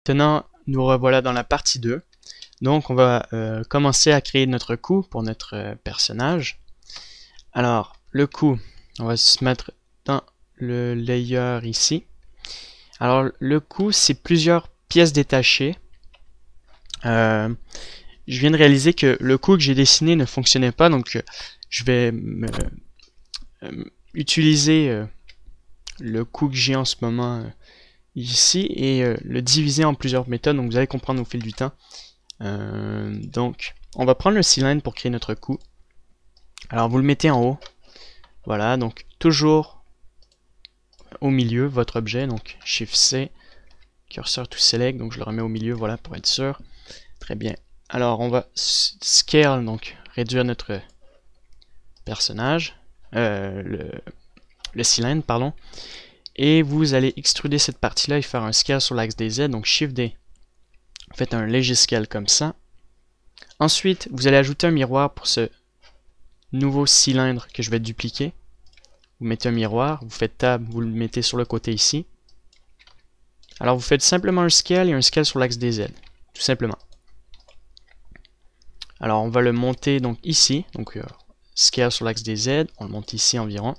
maintenant, nous revoilà dans la partie 2. Donc, on va commencer à créer notre coup pour notre personnage. Alors, le coup, on va se mettre dans le layer ici. Alors, le coup, c'est plusieurs pièces détachées. Je viens de réaliser que le coup que j'ai dessiné ne fonctionnait pas, donc je vais utiliser le coup que j'ai en ce moment ici et le diviser en plusieurs méthodes, donc vous allez comprendre au fil du temps. Donc, on va prendre le cylindre pour créer notre coup. Alors, vous le mettez en haut. Voilà, donc toujours au milieu, votre objet, donc Shift C, cursor to select, donc je le remets au milieu, voilà, pour être sûr. Très bien. Alors, on va scale, donc réduire notre personnage, le cylindre, pardon. Et vous allez extruder cette partie-là et faire un scale sur l'axe des Z, donc Shift D. Faites un léger scale comme ça. Ensuite, vous allez ajouter un miroir pour ce nouveau cylindre que je vais dupliquer. Vous mettez un miroir, vous faites Tab, vous le mettez sur le côté ici. Alors vous faites simplement un scale et un scale sur l'axe des Z, tout simplement. Alors on va le monter donc ici, donc scale sur l'axe des Z, on le monte ici environ.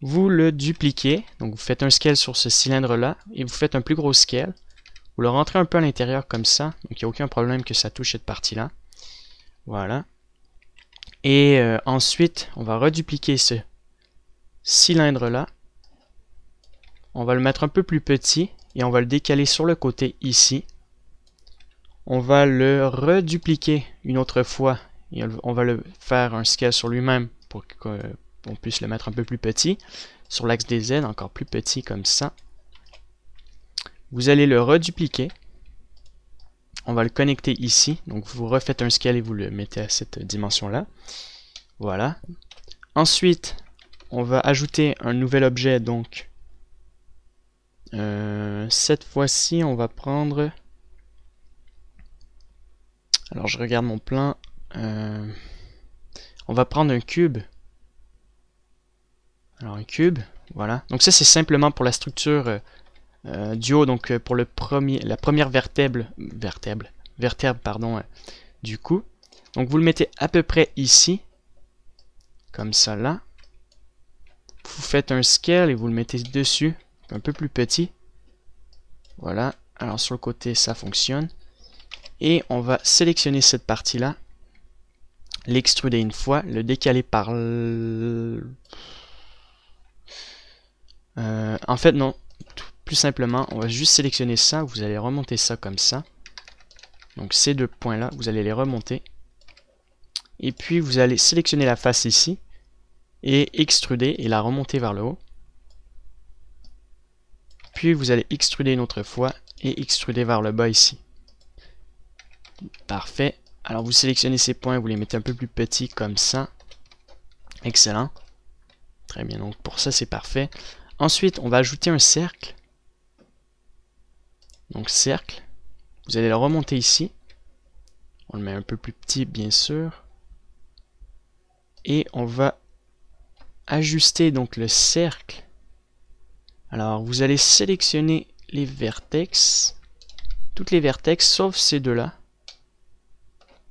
Vous le dupliquez, donc vous faites un scale sur ce cylindre là et vous faites un plus gros scale. Vous le rentrez un peu à l'intérieur comme ça, donc il n'y a aucun problème que ça touche cette partie là. Voilà. Et ensuite on va redupliquer ce cylindre là. On va le mettre un peu plus petit et on va le décaler sur le côté ici. On va le redupliquer une autre fois et on va le faire un scale sur lui-même pour qu'on puisse le mettre un peu plus petit. Sur l'axe des Z, encore plus petit comme ça. Vous allez le redupliquer. On va le connecter ici. Donc vous refaites un scale et vous le mettez à cette dimension-là. Voilà. Ensuite, on va ajouter un nouvel objet. Donc cette fois-ci, on va prendre... Alors je regarde mon plan. On va prendre un cube. Alors un cube, voilà. Donc ça c'est simplement pour la structure du haut, donc pour la première vertèbre pardon, du coup. Donc vous le mettez à peu près ici, comme ça là. Vous faites un scale et vous le mettez dessus, un peu plus petit. Voilà, alors sur le côté ça fonctionne. Et on va sélectionner cette partie-là, l'extruder une fois, le décaler par... en fait, non. Plus simplement, on va juste sélectionner ça. Vous allez remonter ça comme ça. Donc ces deux points-là, vous allez les remonter. Et puis, vous allez sélectionner la face ici. Et extruder et la remonter vers le haut. Puis, vous allez extruder une autre fois et extruder vers le bas ici. Parfait. Alors vous sélectionnez ces points, vous les mettez un peu plus petits comme ça. Excellent. Très bien, donc pour ça c'est parfait. Ensuite, on va ajouter un cercle. Donc cercle. Vous allez le remonter ici. On le met un peu plus petit bien sûr. Et on va ajuster donc le cercle. Alors vous allez sélectionner les vertex. Toutes les vertex sauf ces deux-là.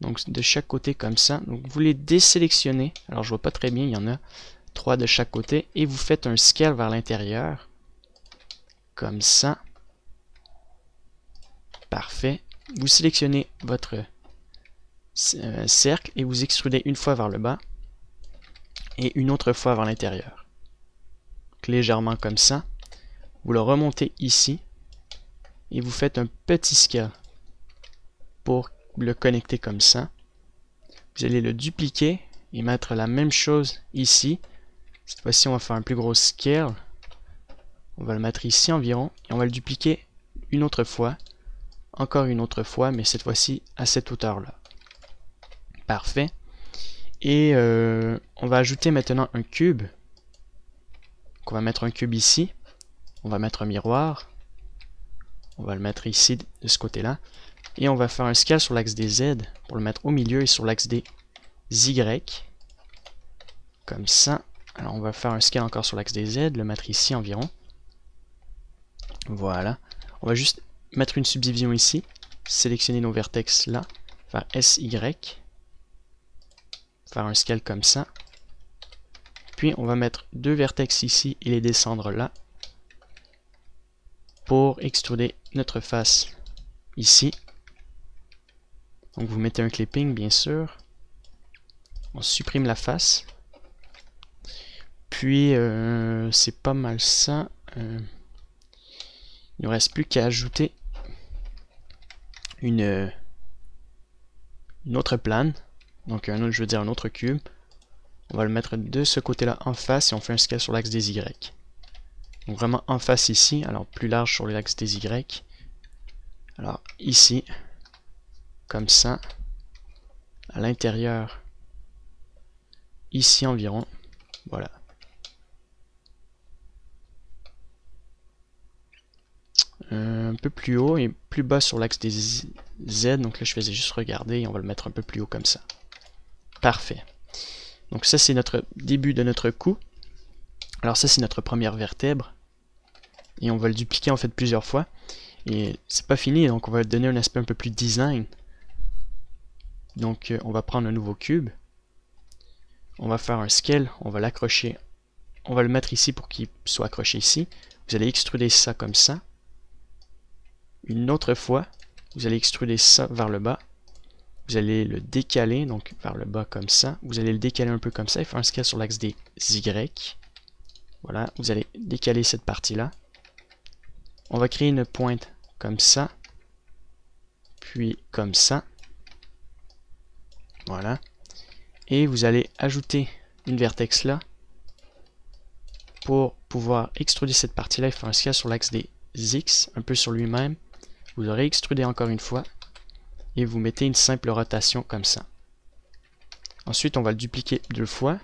Donc de chaque côté comme ça. Donc vous les désélectionnez. Alors je vois pas très bien, il y en a 3 de chaque côté. Et vous faites un scale vers l'intérieur. Comme ça. Parfait. Vous sélectionnez votre cercle et vous extrudez une fois vers le bas. Et une autre fois vers l'intérieur. Légèrement comme ça. Vous le remontez ici. Et vous faites un petit scale. Pour le connecter comme ça. Vous allez le dupliquer et mettre la même chose ici. Cette fois-ci, on va faire un plus gros scale. On va le mettre ici environ et on va le dupliquer une autre fois. Encore une autre fois, mais cette fois-ci à cette hauteur-là. Parfait. Et on va ajouter maintenant un cube. Donc on va mettre un cube ici. On va mettre un miroir. On va le mettre ici de ce côté-là. Et on va faire un scale sur l'axe des Z pour le mettre au milieu et sur l'axe des Y. Comme ça. Alors on va faire un scale encore sur l'axe des Z, le mettre ici environ. Voilà. On va juste mettre une subdivision ici, sélectionner nos vertex là, faire SY, faire un scale comme ça. Puis on va mettre deux vertex ici et les descendre là pour extruder notre face ici. Donc vous mettez un clipping bien sûr. On supprime la face. Puis c'est pas mal ça. Il ne reste plus qu'à ajouter une autre plane. Donc je veux dire un autre cube. On va le mettre de ce côté-là en face et on fait un scale sur l'axe des Y. Donc vraiment en face ici, alors plus large sur l'axe des Y. Alors ici, comme ça, à l'intérieur, ici environ, voilà. Un peu plus haut et plus bas sur l'axe des Z, donc là je faisais juste regarder et on va le mettre un peu plus haut comme ça. Parfait. Donc ça c'est notre début de notre cou. Alors ça c'est notre première vertèbre. Et on va le dupliquer en fait plusieurs fois. Et c'est pas fini, donc on va donner un aspect un peu plus design. Donc on va prendre un nouveau cube. On va faire un scale, on va l'accrocher. On va le mettre ici pour qu'il soit accroché ici. Vous allez extruder ça comme ça. Une autre fois, vous allez extruder ça vers le bas. Vous allez le décaler, donc vers le bas comme ça. Vous allez le décaler un peu comme ça et faire un scale sur l'axe des Y. Voilà, vous allez décaler cette partie-là. On va créer une pointe comme ça. Puis comme ça. Voilà. Et vous allez ajouter une vertex là. Pour pouvoir extruder cette partie-là et faire un scale sur l'axe des X, un peu sur lui-même. Vous aurez extrudé encore une fois. Et vous mettez une simple rotation comme ça. Ensuite, on va le dupliquer deux fois.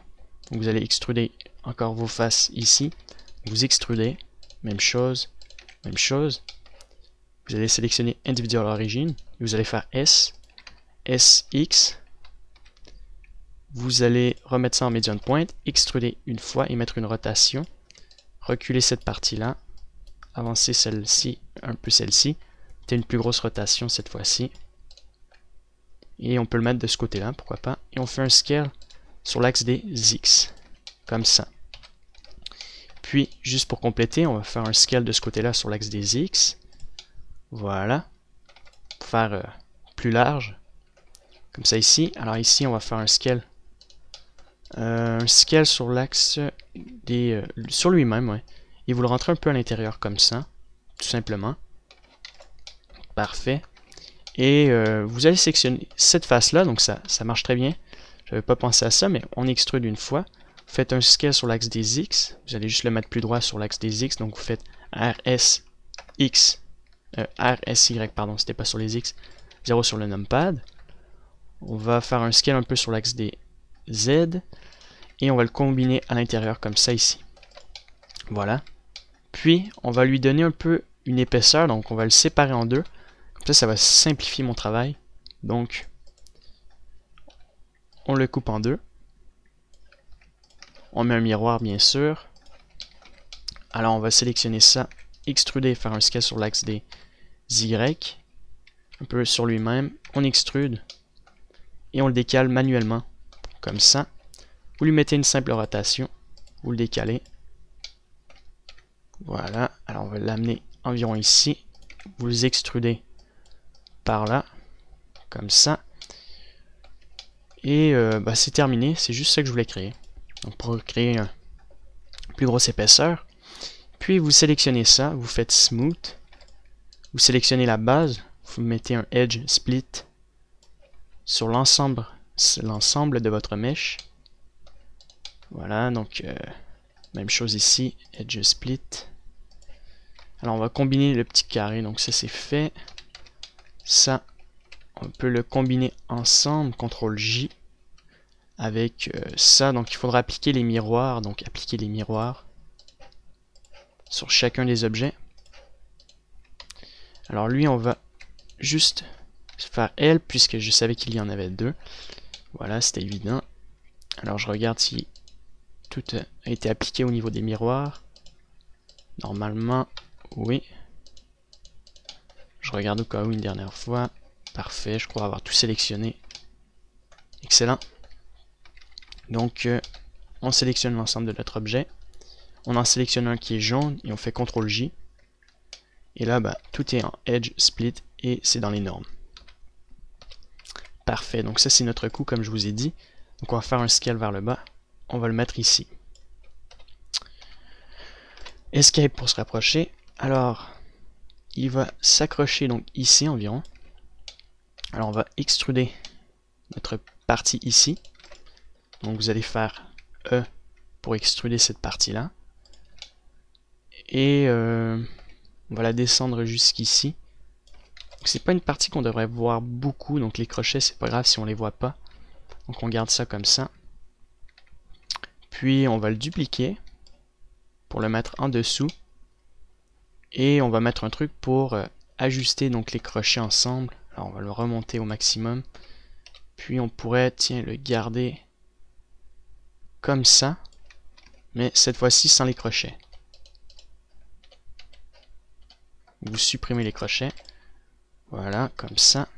Donc vous allez extruder encore vos faces ici. Vous extrudez. Même chose. Même chose. Vous allez sélectionner Individual Origin. Vous allez faire S. SX. Vous allez remettre ça en median point. Extruder une fois et mettre une rotation. Reculer cette partie-là. Avancer celle-ci. Un peu celle-ci. Mettez une plus grosse rotation cette fois-ci. Et on peut le mettre de ce côté-là, pourquoi pas. Et on fait un scale sur l'axe des X. Comme ça. Puis, juste pour compléter, on va faire un scale de ce côté-là sur l'axe des X. Voilà. Pour faire plus large. Comme ça ici. Alors ici, on va faire un scale. Un scale sur l'axe des... sur lui-même, ouais. Et vous le rentrez un peu à l'intérieur comme ça. Tout simplement. Parfait. Et vous allez sélectionner cette face-là, donc ça marche très bien. Je n'avais pas pensé à ça, mais on extrude une fois. Vous faites un scale sur l'axe des X. Vous allez juste le mettre plus droit sur l'axe des X. Donc vous faites RSY, pardon, c'était pas sur les X. 0 sur le numpad. On va faire un scale un peu sur l'axe des Z. Et on va le combiner à l'intérieur comme ça ici. Voilà. Puis on va lui donner un peu une épaisseur. Donc on va le séparer en deux. Ça va simplifier mon travail. Donc, on le coupe en deux. On met un miroir, bien sûr. Alors, on va sélectionner ça, extruder, faire un scale sur l'axe des Y. Un peu sur lui-même. On extrude. Et on le décale manuellement. Comme ça. Vous lui mettez une simple rotation. Vous le décalez. Voilà. Alors, on va l'amener environ ici. Vous les extrudez par là, comme ça. Et c'est terminé, c'est juste ça que je voulais créer. Donc pour créer une plus grosse épaisseur, puis vous sélectionnez ça, vous faites Smooth, vous sélectionnez la base, vous mettez un Edge Split sur l'ensemble de votre mèche. Voilà, donc même chose ici, Edge Split. Alors on va combiner le petit carré, donc ça c'est fait. Ça, on peut le combiner ensemble, CTRL J, avec ça. Donc il faudra appliquer les miroirs. Donc appliquer les miroirs sur chacun des objets. Alors lui, on va juste faire L, puisque je savais qu'il y en avait deux. Voilà, c'était évident. Alors je regarde si tout a été appliqué au niveau des miroirs. Normalement, oui. Je regarde au cas où une dernière fois. Parfait, je crois avoir tout sélectionné. Excellent. Donc, on sélectionne l'ensemble de notre objet. On en sélectionne un qui est jaune et on fait CTRL-J. Et là, tout est en Edge Split et c'est dans les normes. Parfait, donc ça c'est notre coup comme je vous ai dit. Donc on va faire un scale vers le bas. On va le mettre ici. Escape pour se rapprocher. Alors, il va s'accrocher donc ici environ. Alors on va extruder notre partie ici. Donc vous allez faire E pour extruder cette partie-là. Et on va la descendre jusqu'ici. C'est pas une partie qu'on devrait voir beaucoup, donc les crochets c'est pas grave si on les voit pas. Donc on garde ça comme ça. Puis on va le dupliquer pour le mettre en dessous. Et on va mettre un truc pour ajuster donc les crochets ensemble. Alors on va le remonter au maximum. Puis on pourrait, tiens, le garder comme ça. Mais cette fois-ci sans les crochets. Vous supprimez les crochets. Voilà, comme ça.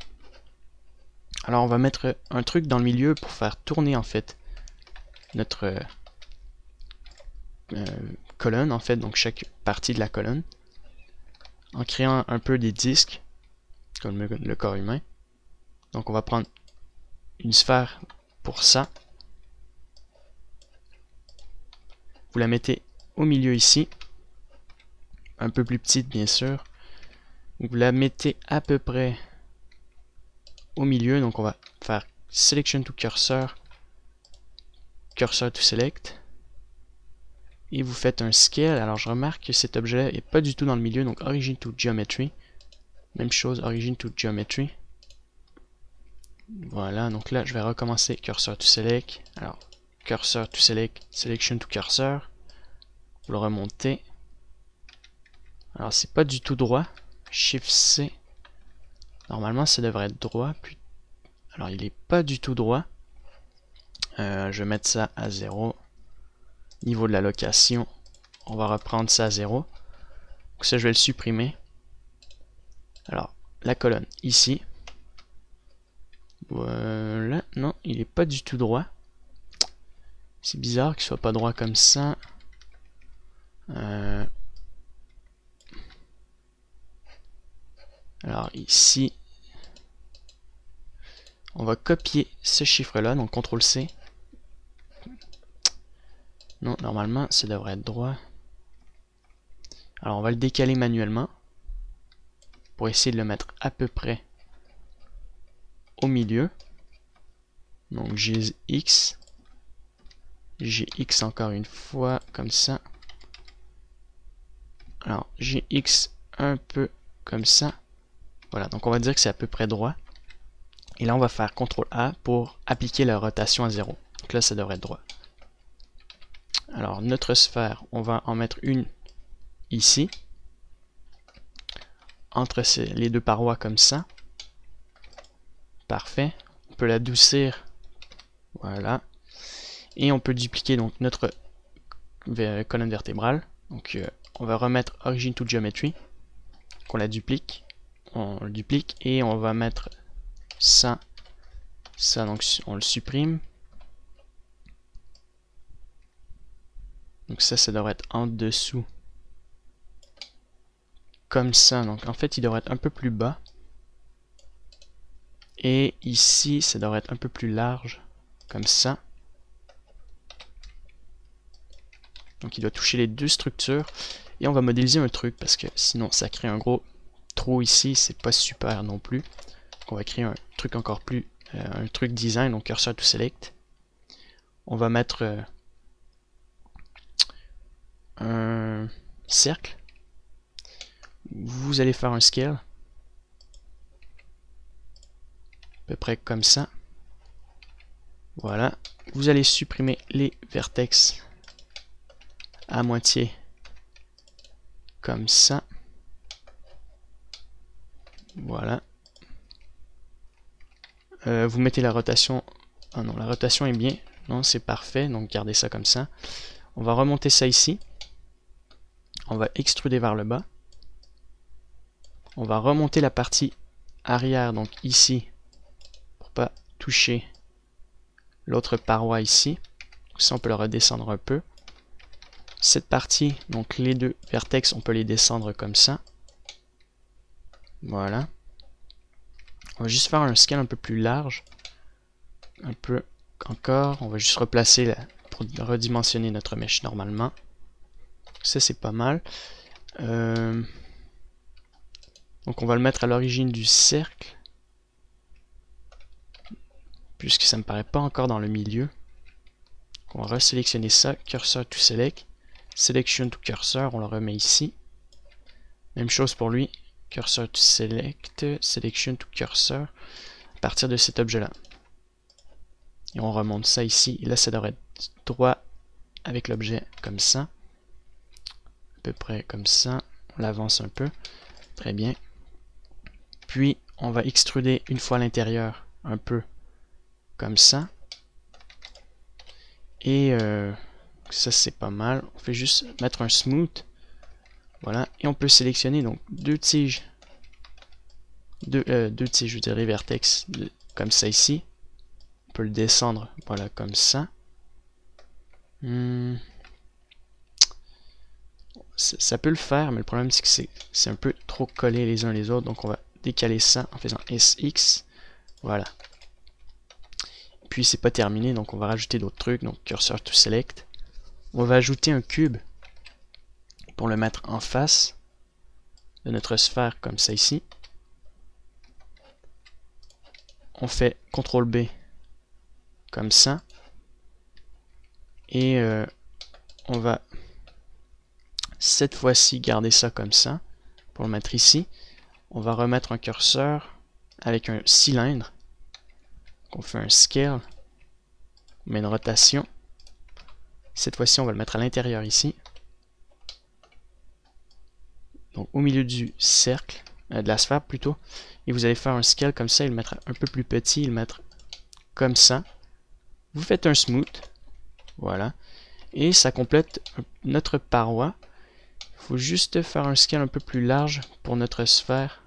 Alors on va mettre un truc dans le milieu pour faire tourner en fait notre colonne en fait, donc chaque partie de la colonne. En créant un peu des disques, comme le corps humain. Donc on va prendre une sphère pour ça. Vous la mettez au milieu ici. Un peu plus petite bien sûr. Vous la mettez à peu près au milieu. Donc on va faire Selection to Cursor. Cursor to Select. Et vous faites un Scale. Alors je remarque que cet objet n'est pas du tout dans le milieu. Donc Origin to Geometry. Même chose, Origin to Geometry. Voilà, donc là je vais recommencer Cursor to Select. Alors, Cursor to Select, Selection to Cursor. Vous le remontez. Alors c'est pas du tout droit. Shift C. Normalement ça devrait être droit. Puis... Alors il est pas du tout droit. Je vais mettre ça à 0. Niveau de la location, on va reprendre ça à 0. Donc ça je vais le supprimer. Alors, la colonne ici. Voilà, non, il est pas du tout droit. C'est bizarre qu'il soit pas droit comme ça. Alors ici, on va copier ce chiffre-là, donc CTRL-C. Non, normalement, ça devrait être droit. Alors on va le décaler manuellement pour essayer de le mettre à peu près au milieu. Donc GX. GX encore une fois, comme ça. Alors GX un peu comme ça. Voilà, donc on va dire que c'est à peu près droit. Et là on va faire CTRL-A pour appliquer la rotation à 0. Donc là ça devrait être droit. Alors notre sphère, on va en mettre une ici. Entre les deux parois comme ça. Parfait. On peut l'adoucir. Voilà. Et on peut dupliquer donc notre colonne vertébrale. Donc on va remettre Origin to Geometry. On la duplique. On le duplique et on va mettre ça. Ça donc on le supprime. Donc ça devrait être en dessous. Comme ça. Donc en fait il devrait être un peu plus bas. Et ici ça devrait être un peu plus large. Comme ça. Donc il doit toucher les deux structures. Et on va modéliser un truc parce que sinon ça crée un gros trou ici. C'est pas super non plus. Donc on va créer un truc encore plus... un truc design. Donc Cursor to Select. On va mettre un cercle. Vous allez faire un scale. À peu près comme ça. Voilà. Vous allez supprimer les vertex à moitié comme ça. Voilà. Vous mettez la rotation. Ah non, la rotation est bien. Non, c'est parfait. Donc gardez ça comme ça. On va remonter ça ici. On va extruder vers le bas. On va remonter la partie arrière, donc ici, pour pas toucher l'autre paroi ici. Ça, on peut le redescendre un peu. Cette partie, donc les deux vertex, on peut les descendre comme ça. Voilà. On va juste faire un scale un peu plus large. Un peu encore. On va juste replacer là pour redimensionner notre mèche normalement. Ça, c'est pas mal. Donc on va le mettre à l'origine du cercle. Puisque ça me paraît pas encore dans le milieu. On va resélectionner ça. Cursor to select. Selection to cursor. On le remet ici. Même chose pour lui. Cursor to select. Selection to cursor. À partir de cet objet-là. Et on remonte ça ici. Et là, ça devrait être droit avec l'objet comme ça. À peu près comme ça. On l'avance un peu. Très bien. Puis, on va extruder une fois à l'intérieur, un peu comme ça. Et ça, c'est pas mal. On fait juste mettre un smooth. Voilà. Et on peut sélectionner donc deux tiges. Deux tiges, je dirais, vertex, comme ça ici. On peut le descendre, voilà, comme ça. Ça peut le faire, mais le problème, c'est que c'est un peu trop collé les uns les autres. Donc, on va décaler ça en faisant SX. Voilà. Puis c'est pas terminé, donc on va rajouter d'autres trucs. Donc cursor to select. On va ajouter un cube pour le mettre en face de notre sphère comme ça ici. On fait CTRL B comme ça. Et on va cette fois-ci garder ça comme ça pour le mettre ici. On va remettre un curseur avec un cylindre. On fait un scale, on met une rotation. Cette fois-ci, on va le mettre à l'intérieur ici. Donc au milieu du cercle, de la sphère plutôt. Et vous allez faire un scale comme ça et le mettre un peu plus petit, le mettre comme ça. Vous faites un smooth, voilà. Et ça complète notre paroi. Il faut juste faire un scale un peu plus large pour notre sphère,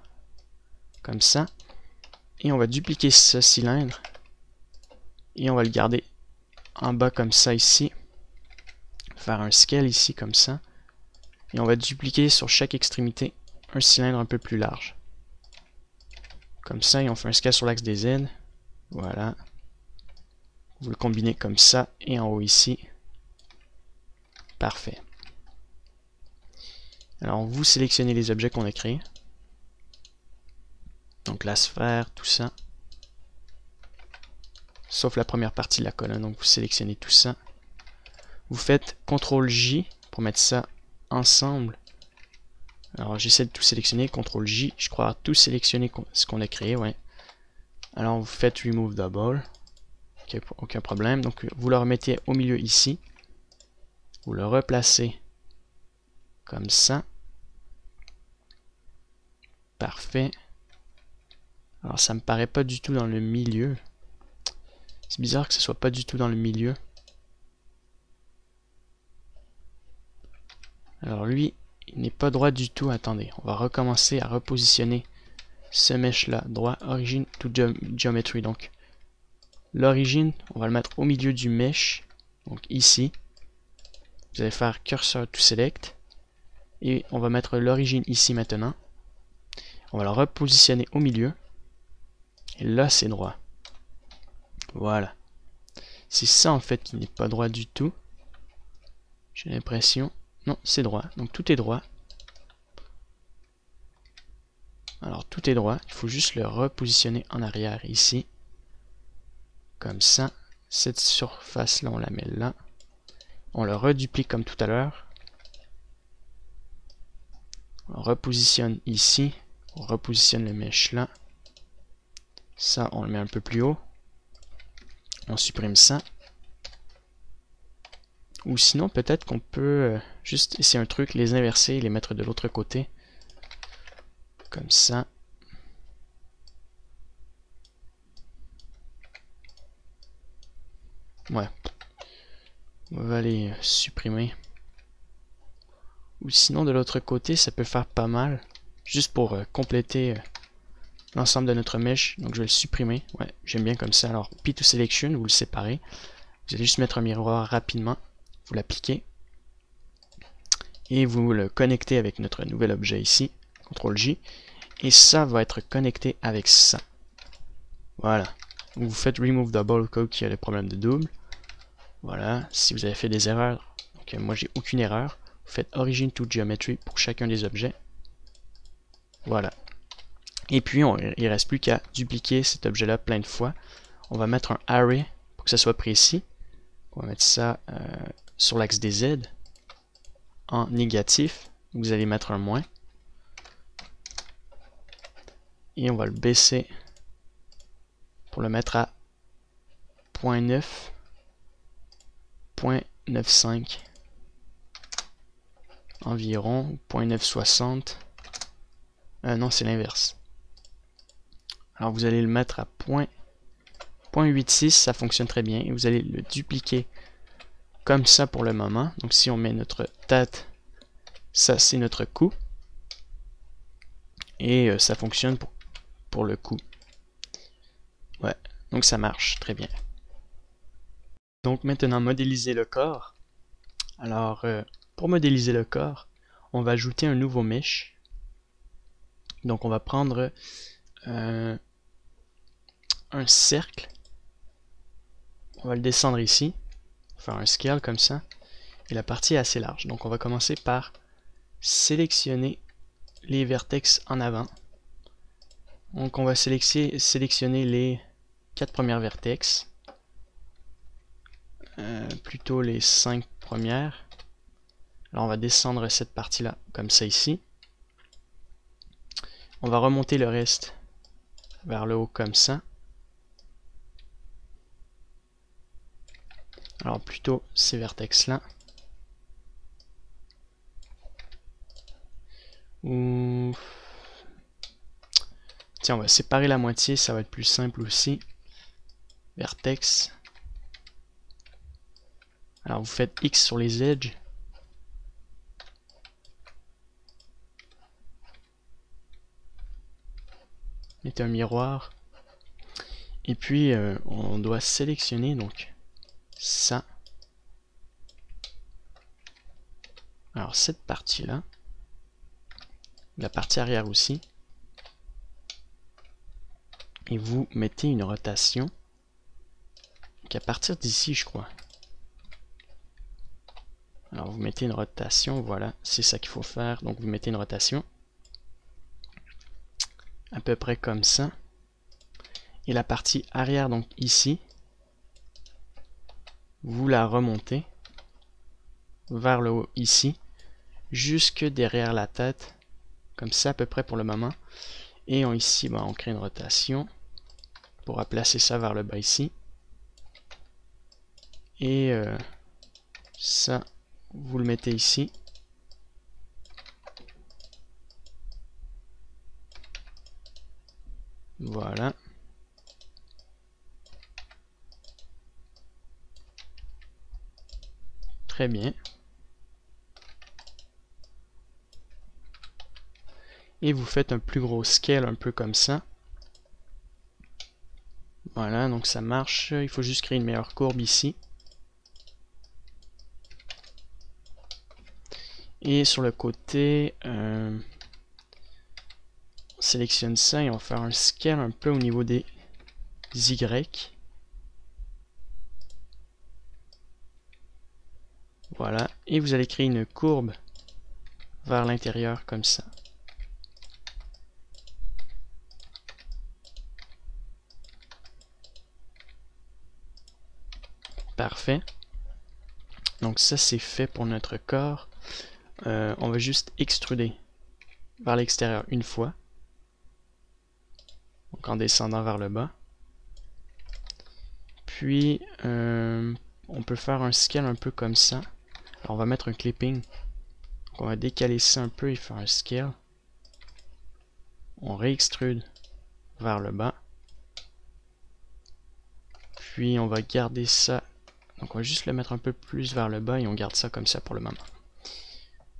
comme ça. Et on va dupliquer ce cylindre. Et on va le garder en bas comme ça ici. Faire un scale ici comme ça. Et on va dupliquer sur chaque extrémité un cylindre un peu plus large. Comme ça, et on fait un scale sur l'axe des Z. Voilà. Vous le combinez comme ça et en haut ici. Parfait. Alors vous sélectionnez les objets qu'on a créés. Donc la sphère, tout ça. Sauf la première partie de la colonne. Donc vous sélectionnez tout ça. Vous faites CTRL J pour mettre ça ensemble. Alors j'essaie de tout sélectionner. CTRL J. Je crois avoir tout sélectionné ce qu'on a créé. Ouais. Alors vous faites Remove Double. Okay, aucun problème. Donc vous le remettez au milieu ici. Vous le replacez comme ça. Parfait. Alors ça me paraît pas du tout dans le milieu. C'est bizarre que ce soit pas du tout dans le milieu. Alors lui, il n'est pas droit du tout. Attendez, on va recommencer à repositionner ce mesh là droit. Origin to geometry. Donc l'origine, on va le mettre au milieu du mesh. Donc ici. Vous allez faire cursor to select. Et on va mettre l'origine ici maintenant. On va le repositionner au milieu. Et là, c'est droit. Voilà. C'est ça en fait qui n'est pas droit du tout. J'ai l'impression. Non, c'est droit. Donc tout est droit. Alors tout est droit. Il faut juste le repositionner en arrière ici. Comme ça. Cette surface là, on la met là. On le reduplique comme tout à l'heure. On repositionne ici. On repositionne le mesh là. Ça, on le met un peu plus haut. On supprime ça. Ou sinon, peut-être qu'on peut juste essayer un truc, les inverser et les mettre de l'autre côté. Comme ça. Ouais. On va les supprimer. Ou sinon, de l'autre côté, ça peut faire pas mal. juste pour compléter l'ensemble de notre mesh. Donc je vais le supprimer. Ouais, j'aime bien comme ça. Alors P2 Selection, vous le séparez. Vous allez juste mettre un miroir rapidement. Vous l'appliquez. Et vous le connectez avec notre nouvel objet ici. CTRL J. Et ça va être connecté avec ça. Voilà. Donc vous faites Remove Double au cas où il y a le problème de double. Voilà. Si vous avez fait des erreurs. Donc moi j'ai aucune erreur. Vous faites Origin to Geometry pour chacun des objets. Voilà. Et puis il ne reste plus qu'à dupliquer cet objet-là plein de fois. On va mettre un array pour que ça soit précis. On va mettre ça sur l'axe des Z en négatif. Vous allez mettre un moins. Et on va le baisser pour le mettre à 0.9, 0.95 environ, 0.960. Non, c'est l'inverse. Alors vous allez le mettre à 0.86, ça fonctionne très bien. Et vous allez le dupliquer comme ça pour le moment. Donc si on met notre tête, ça c'est notre cou. Et ça fonctionne pour le cou. Ouais, donc ça marche très bien. Donc maintenant, modéliser le corps. Alors, pour modéliser le corps, on va ajouter un nouveau mesh. Donc on va prendre un cercle. On va le descendre ici. Faire un scale comme ça. Et la partie est assez large. Donc on va commencer par sélectionner les vertex en avant. Donc on va sélectionner les 4 premières vertex. Plutôt les 5 premières. Alors on va descendre cette partie-là comme ça ici. On va remonter le reste vers le haut comme ça. Alors plutôt ces vertex-là. Ou... Tiens, on va séparer la moitié, ça va être plus simple aussi. Vertex. Alors vous faites X sur les edges. Mettez un miroir. Et puis on doit sélectionner donc ça. Alors cette partie-là. La partie arrière aussi. Et vous mettez une rotation. Donc à partir d'ici, je crois. Alors vous mettez une rotation, voilà, c'est ça qu'il faut faire. Donc vous mettez une rotation. À peu près comme ça. Et la partie arrière, donc ici, vous la remontez vers le haut ici, jusque derrière la tête, comme ça à peu près pour le moment. Et ici, on crée une rotation pour placer ça vers le bas ici. Et ça, vous le mettez ici. Voilà. Très bien. Et vous faites un plus gros scale un peu comme ça. Voilà, donc ça marche. Il faut juste créer une meilleure courbe ici. Et sur le côté, on sélectionne ça et on va faire un scale un peu au niveau des Y. Voilà, et vous allez créer une courbe vers l'intérieur comme ça. Parfait. Donc ça c'est fait pour notre corps. On va juste extruder vers l'extérieur une fois. Donc en descendant vers le bas. Puis on peut faire un scale un peu comme ça. Alors on va mettre un clipping. Donc on va décaler ça un peu et faire un scale. On réextrude vers le bas. Puis on va garder ça. Donc on va juste le mettre un peu plus vers le bas et on garde ça comme ça pour le moment.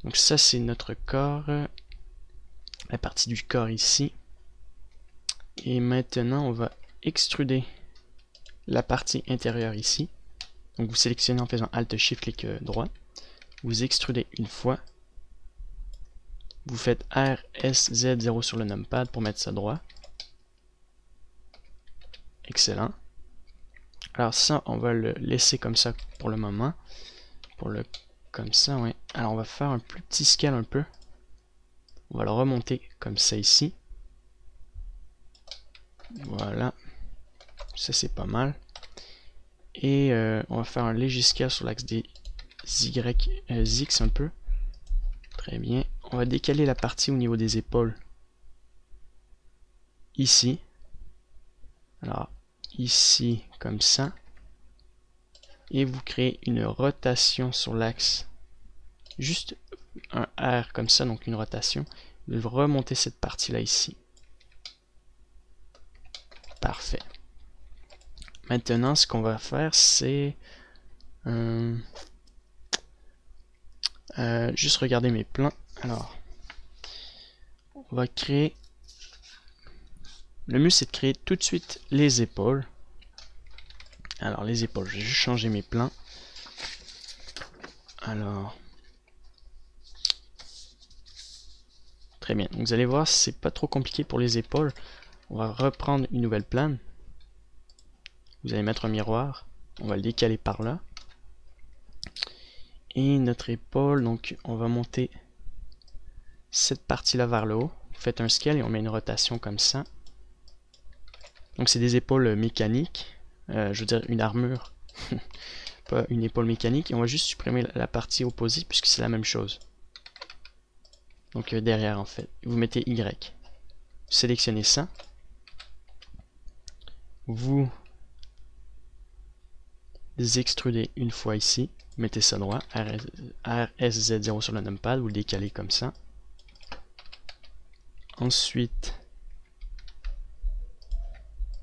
Donc ça c'est notre corps. la partie du corps ici. Et maintenant, on va extruder la partie intérieure ici. Donc vous sélectionnez en faisant Alt Shift clic droit. Vous extrudez une fois. Vous faites RSZ0 sur le numpad pour mettre ça droit. Excellent. Alors ça, on va le laisser comme ça pour le moment. Comme ça, ouais. Alors on va faire un plus petit scale un peu. On va le remonter comme ça ici. Voilà. Ça c'est pas mal. Et on va faire un léger scale sur l'axe des X un peu. Très bien. On va décaler la partie au niveau des épaules. Ici. Alors, ici, comme ça. Et vous créez une rotation sur l'axe. Juste un R comme ça, donc une rotation. Vous remontez cette partie-là ici. Parfait. Maintenant, ce qu'on va faire, c'est juste regarder mes plans. Alors, on va créer. Le mieux, c'est de créer tout de suite les épaules. Alors, les épaules, je vais juste changer mes plans. Alors, très bien. Donc, vous allez voir, c'est pas trop compliqué pour les épaules. On va reprendre une nouvelle plane. Vous allez mettre un miroir. On va le décaler par là. Et notre épaule, donc on va monter cette partie-là vers le haut. Vous faites un scale et on met une rotation comme ça. Donc c'est des épaules mécaniques. Je veux dire une armure. Pas une épaule mécanique. Et on va juste supprimer la partie opposée puisque c'est la même chose. Donc derrière en fait. Vous mettez Y. Vous sélectionnez ça. Vous extrudez une fois ici. Mettez ça droit. RSZ0 sur le numpad. Vous le décalez comme ça. Ensuite,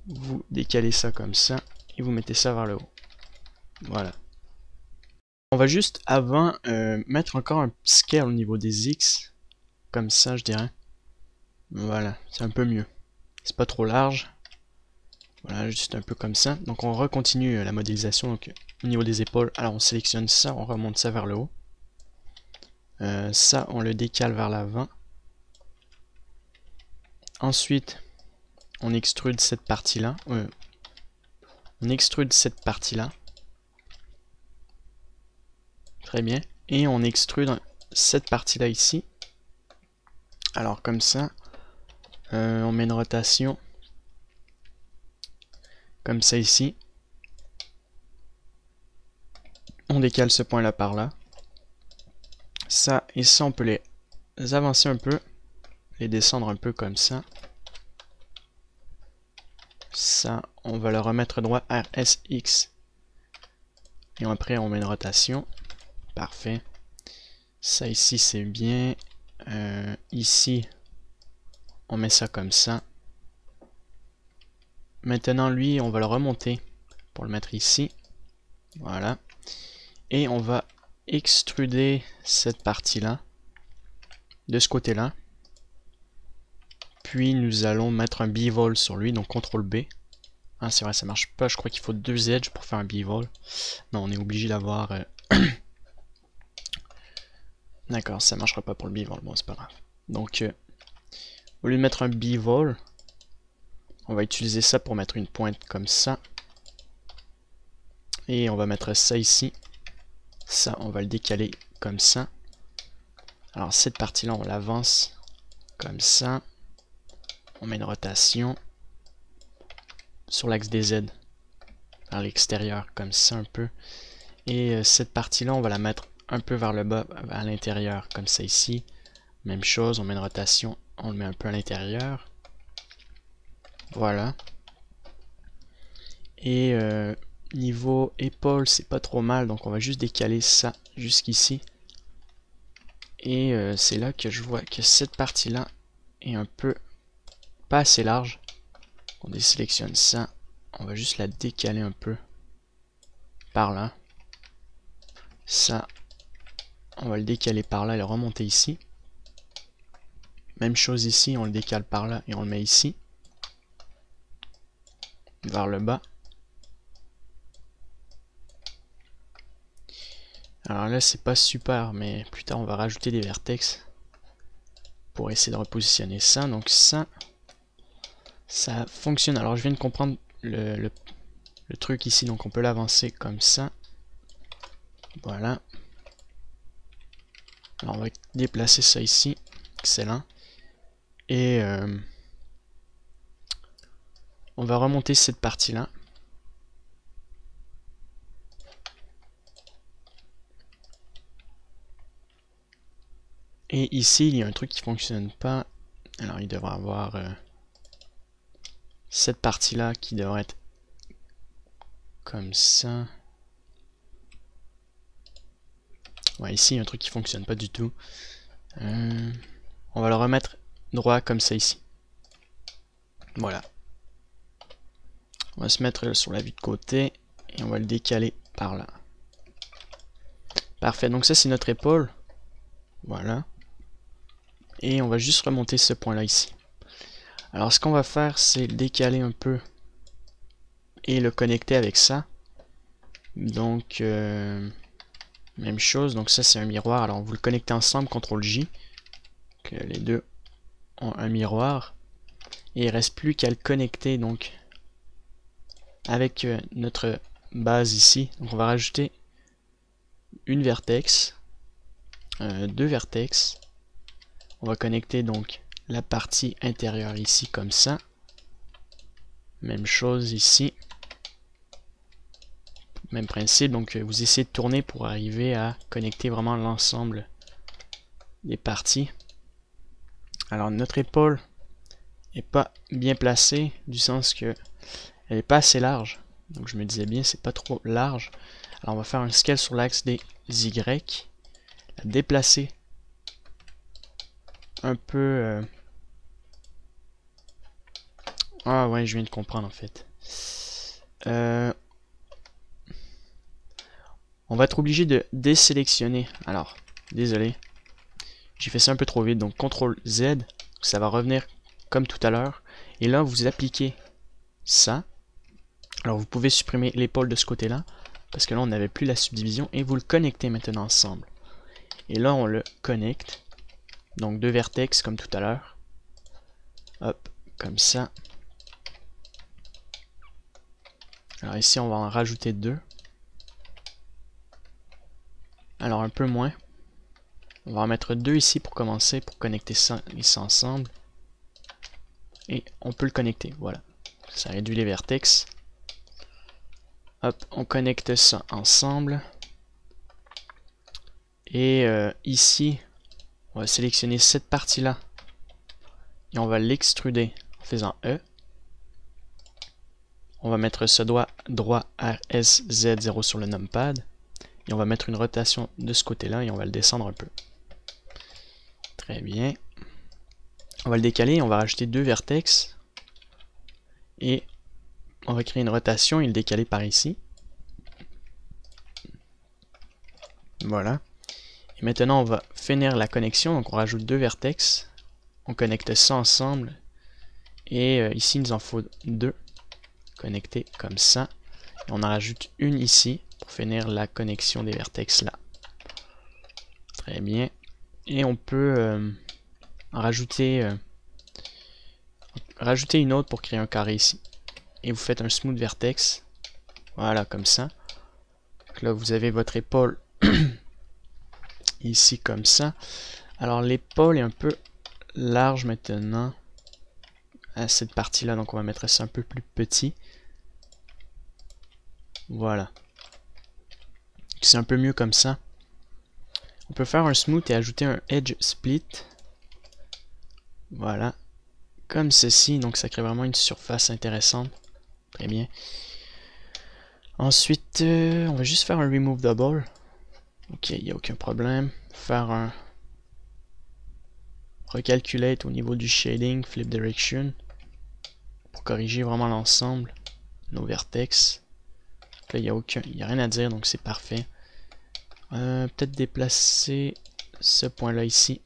vous décalez ça comme ça. Et vous mettez ça vers le haut. Voilà. On va juste avant mettre encore un petit scale au niveau des X. Comme ça, je dirais. Voilà, c'est un peu mieux. C'est pas trop large. Voilà, juste un peu comme ça. Donc on recontinue la modélisation. Donc au niveau des épaules, alors on sélectionne ça, on remonte ça vers le haut. Ça, on le décale vers l'avant. Ensuite, on extrude cette partie-là. On extrude cette partie-là. Très bien. Et on extrude cette partie-là ici. Alors comme ça, on met une rotation. Comme ça ici. On décale ce point-là par là. Ça et ça, on peut les avancer un peu. Les descendre un peu comme ça. Ça, on va le remettre droit RSX. Et après, on met une rotation. Parfait. Ça ici, c'est bien. Ici, on met ça comme ça. Maintenant, lui, on va le remonter pour le mettre ici. Voilà. Et on va extruder cette partie-là de ce côté-là. Puis, nous allons mettre un B-Vol sur lui, donc CTRL B. Ah, c'est vrai, ça marche pas. Je crois qu'il faut 2 edges pour faire un B-Vol. Non, on est obligé d'avoir... D'accord, ça marchera pas pour le B-Vol. Bon, c'est pas grave. Donc, au lieu de mettre un B-Vol, on va utiliser ça pour mettre une pointe comme ça. Et on va mettre ça ici. Ça, on va le décaler comme ça. Alors, cette partie-là, on l'avance comme ça. On met une rotation sur l'axe des Z vers l'extérieur, comme ça un peu. Et cette partie-là, on va la mettre un peu vers le bas, à l'intérieur, comme ça ici. Même chose, on met une rotation, on le met un peu à l'intérieur. Voilà. Et niveau épaule, c'est pas trop mal, donc on va juste décaler ça jusqu'ici. Et c'est là que je vois que cette partie-là est un peu pas assez large. On désélectionne ça, on va juste la décaler un peu par là. Ça, on va le décaler par là et le remonter ici. Même chose ici, on le décale par là et on le met ici. Vers le bas. Alors là, c'est pas super, mais plus tard, on va rajouter des vertex pour essayer de repositionner ça. Donc ça fonctionne. Alors je viens de comprendre le truc ici, donc on peut l'avancer comme ça. Voilà. Alors on va déplacer ça ici. Excellent. Et on va remonter cette partie-là. Et ici, il y a un truc qui fonctionne pas. Alors il devrait avoir cette partie-là qui devrait être comme ça. Ouais, ici, il y a un truc qui fonctionne pas du tout. On va le remettre droit comme ça ici. Voilà. On va se mettre sur la vue de côté et on va le décaler par là. Parfait, donc ça c'est notre épaule. Voilà. Et on va juste remonter ce point-là ici. Alors ce qu'on va faire, c'est le décaler un peu et le connecter avec ça. Donc, même chose. Donc ça c'est un miroir. Alors vous le connectez ensemble, CTRL-J. Que les deux ont un miroir. Et il ne reste plus qu'à le connecter donc avec notre base ici. Donc on va rajouter une vertex, deux vertex. On va connecter donc la partie intérieure ici comme ça. Même chose ici. Même principe, donc vous essayez de tourner pour arriver à connecter vraiment l'ensemble des parties. Alors notre épaule n'est pas bien placée, du sens que elle n'est pas assez large. Donc je me disais bien, c'est pas trop large. Alors on va faire un scale sur l'axe des Y. La déplacer un peu... Ah ouais, je viens de comprendre en fait. On va être obligé de désélectionner. Alors, désolé. J'ai fait ça un peu trop vite. Donc CTRL Z, ça va revenir comme tout à l'heure. Et là, vous appliquez ça. Alors vous pouvez supprimer l'épaule de ce côté-là. Parce que là, on n'avait plus la subdivision. Et vous le connectez maintenant ensemble. Et là, on le connecte. Donc deux vertex comme tout à l'heure. Hop, comme ça. Alors ici, on va en rajouter deux. Alors un peu moins. On va en mettre deux ici pour commencer, pour connecter ça ici ensemble. Et on peut le connecter, voilà. Ça réduit les vertex. Hop, on connecte ça ensemble. Et ici, on va sélectionner cette partie-là. Et on va l'extruder en faisant E. On va mettre ce doigt droit RSZ0 sur le numpad. Et on va mettre une rotation de ce côté-là et on va le descendre un peu. Très bien. On va le décaler et on va rajouter deux vertex. Et on va créer une rotation et le décaler par ici. Voilà. Et maintenant on va finir la connexion. Donc on rajoute deux vertex. On connecte ça ensemble. Et ici il nous en faut deux. Connectés comme ça. Et on en rajoute une ici pour finir la connexion des vertex là. Très bien. Et on peut en rajouter une autre pour créer un carré ici. Et vous faites un smooth vertex. Voilà, comme ça. Donc là, vous avez votre épaule ici, comme ça. Alors, l'épaule est un peu large maintenant à cette partie-là. Donc, on va mettre ça un peu plus petit. Voilà. C'est un peu mieux comme ça. On peut faire un smooth et ajouter un edge split. Voilà. Comme ceci. Donc, ça crée vraiment une surface intéressante. Très bien. Ensuite, on va juste faire un remove double. Ok, il n'y a aucun problème. Faire un recalculate au niveau du shading, flip direction. Pour corriger vraiment l'ensemble. Nos vertex. Là, il n'y a rien à dire, donc c'est parfait. Peut-être déplacer ce point-là ici.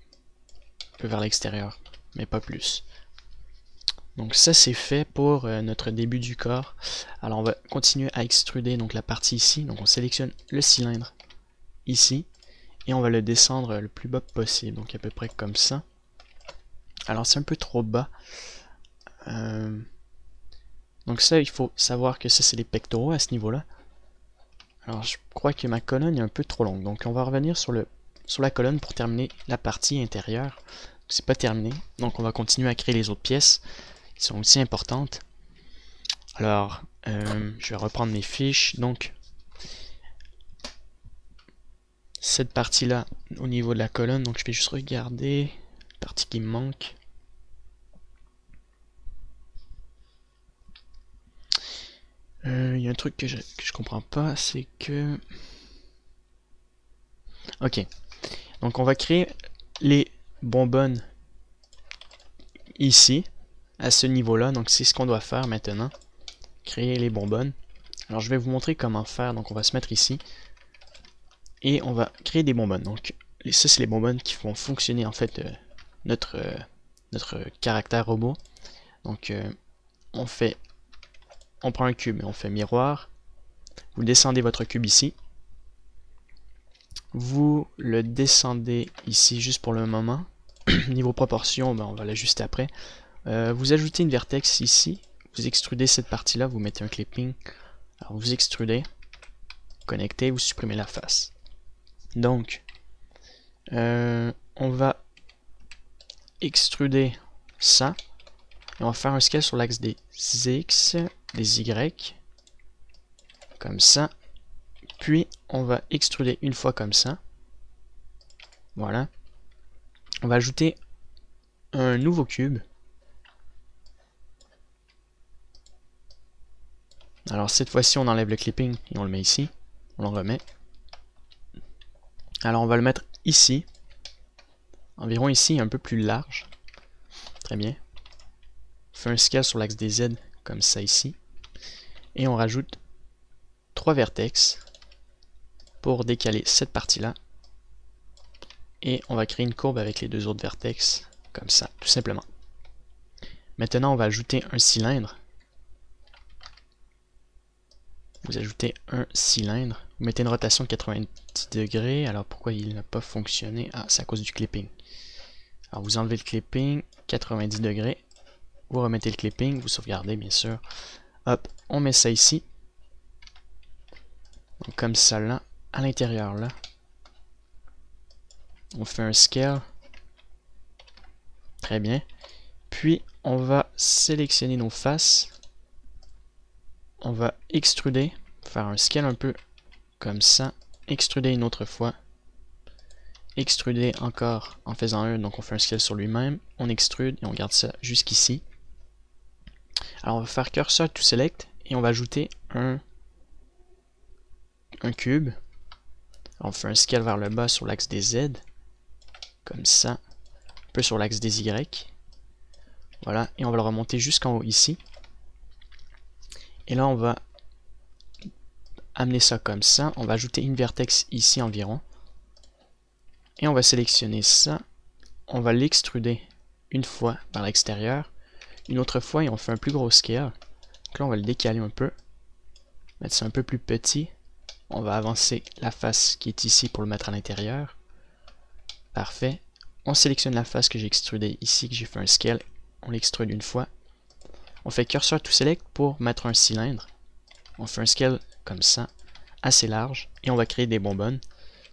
Un peu vers l'extérieur. mais pas plus. Donc ça c'est fait pour notre début du corps. Alors on va continuer à extruder donc la partie ici. Donc on sélectionne le cylindre ici et on va le descendre le plus bas possible, donc à peu près comme ça. Alors c'est un peu trop bas. Donc ça, il faut savoir que ça c'est les pectoraux à ce niveau-là. Alors je crois que ma colonne est un peu trop longue, donc on va revenir sur la colonne pour terminer la partie intérieure. C'est pas terminé, donc on va continuer à créer les autres pièces qui sont aussi importantes. Alors je vais reprendre mes fiches. Donc cette partie-là au niveau de la colonne, donc je vais juste regarder la partie qui me manque. Il y a un truc que je comprends pas, c'est que... Ok, donc on va créer les bonbonnes ici, à ce niveau-là, donc c'est ce qu'on doit faire maintenant. Créer les bonbonnes. Alors je vais vous montrer comment faire, donc on va se mettre ici, et on va créer des bonbonnes. Donc ça c'est les bonbonnes qui font fonctionner en fait notre caractère robot. Donc on prend un cube et on fait miroir. Vous descendez votre cube ici. Vous le descendez ici juste pour le moment. Niveau proportion, ben on va l'ajuster après. Vous ajoutez une vertex ici. Vous extrudez cette partie-là. Vous mettez un clipping. Alors vous extrudez. Connectez. Vous supprimez la face. Donc, on va extruder ça. Et on va faire un scale sur l'axe des X, des Y, comme ça. Puis, on va extruder une fois comme ça. Voilà. On va ajouter un nouveau cube. Alors, cette fois-ci, on enlève le clipping et on le met ici. On le remet. Alors, on va le mettre ici. Environ ici, un peu plus large. Très bien. On fait un scale sur l'axe des Z, comme ça ici. Et on rajoute 3 vertex pour décaler cette partie-là. Et on va créer une courbe avec les deux autres vertex, comme ça, tout simplement. Maintenant, on va ajouter un cylindre. Vous ajoutez un cylindre. Vous mettez une rotation de 90 degrés. Alors, pourquoi il n'a pas fonctionné? Ah, c'est à cause du clipping. Alors, vous enlevez le clipping, 90 degrés. Vous remettez le clipping, vous sauvegardez, bien sûr. Hop, on met ça ici. Donc, comme ça, là, à l'intérieur, là. On fait un scale. Très bien. Puis, on va sélectionner nos faces. On va extruder. Faire un scale un peu comme ça. Extruder une autre fois. Extruder encore en faisant un. Donc, on fait un scale sur lui-même. On extrude et on garde ça jusqu'ici. Alors, on va faire cursor to select. Et on va ajouter un cube. Alors, on fait un scale vers le bas sur l'axe des Z. Comme ça. Un peu sur l'axe des Y. Voilà, et on va le remonter jusqu'en haut ici. Et là, on va amener ça comme ça. On va ajouter une vertex ici environ. Et on va sélectionner ça. On va l'extruder une fois vers l'extérieur. Une autre fois, et on fait un plus gros scale. Donc là, on va le décaler un peu. Mettre ça un peu plus petit. On va avancer la face qui est ici pour le mettre à l'intérieur. Parfait. On sélectionne la face que j'ai extrudée ici, que j'ai fait un scale. On l'extrude une fois. On fait cursor to select pour mettre un cylindre. On fait un scale comme ça, assez large. Et on va créer des bonbonnes.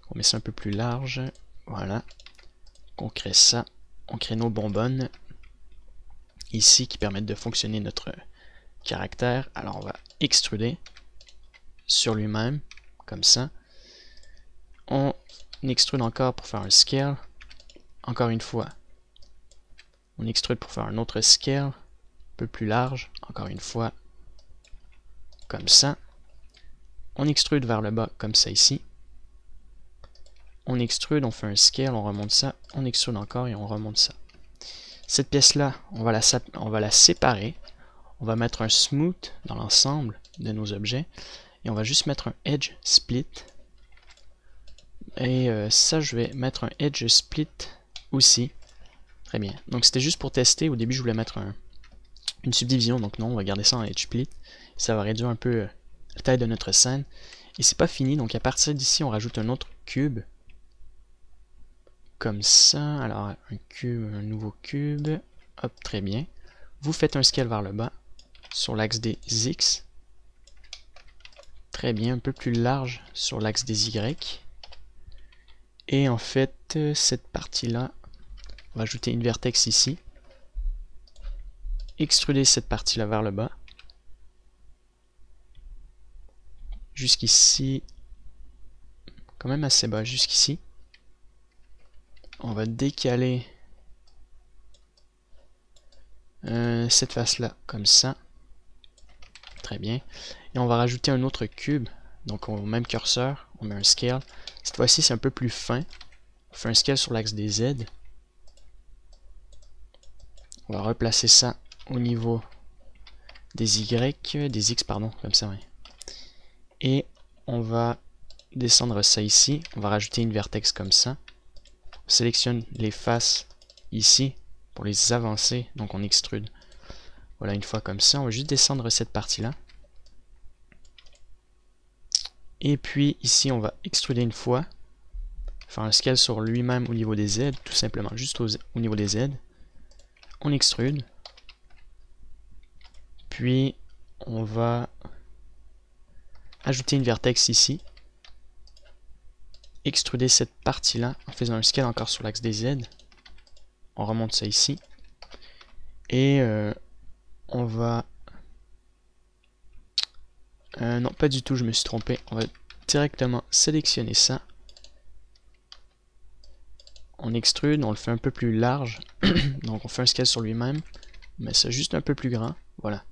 On met ça un peu plus large. Voilà. On crée ça. On crée nos bonbonnes. Ici, qui permettent de fonctionner notre caractère. Alors on va extruder sur lui-même. Comme ça. On extrude encore pour faire un scale. Encore une fois. On extrude pour faire un autre scale. Un peu plus large. Encore une fois. Comme ça. On extrude vers le bas comme ça ici. On extrude, on fait un scale, on remonte ça. On extrude encore et on remonte ça. Cette pièce-là, on va la séparer. On va mettre un smooth dans l'ensemble de nos objets. Et on va juste mettre un edge split. Et ça, je vais mettre un edge split aussi. Très bien. Donc c'était juste pour tester. Au début, je voulais mettre une subdivision. Donc non, on va garder ça en edge split. Ça va réduire un peu la taille de notre scène. Et c'est pas fini. Donc à partir d'ici, on rajoute un autre cube. Comme ça. Alors un cube, un nouveau cube. Hop, très bien. Vous faites un scale vers le bas sur l'axe des X. Très bien, un peu plus large sur l'axe des Y. Et en fait, cette partie-là, on va ajouter une vertex ici. Extruder cette partie-là vers le bas. Jusqu'ici. Quand même assez bas, jusqu'ici. On va décaler cette face-là, comme ça. Très bien. Et on va rajouter un autre cube. Donc au même curseur, on met un scale. Cette fois-ci, c'est un peu plus fin. On fait un scale sur l'axe des Z. On va replacer ça au niveau des Y, des X, pardon, comme ça, oui. Et on va descendre ça ici. On va rajouter une vertex comme ça. On sélectionne les faces ici pour les avancer. Donc on extrude. Voilà, une fois comme ça. On va juste descendre cette partie-là. Et puis ici, on va extruder une fois. Faire un scale sur lui-même au niveau des Z, tout simplement, juste au niveau des Z. On extrude. Puis, on va ajouter une vertex ici. Extruder cette partie-là en faisant un scale encore sur l'axe des Z. On remonte ça ici. Et on va... non, pas du tout, je me suis trompé. On va directement sélectionner ça. On extrude, on le fait un peu plus large. Donc on fait un scale sur lui-même. On met ça juste un peu plus grand. Voilà.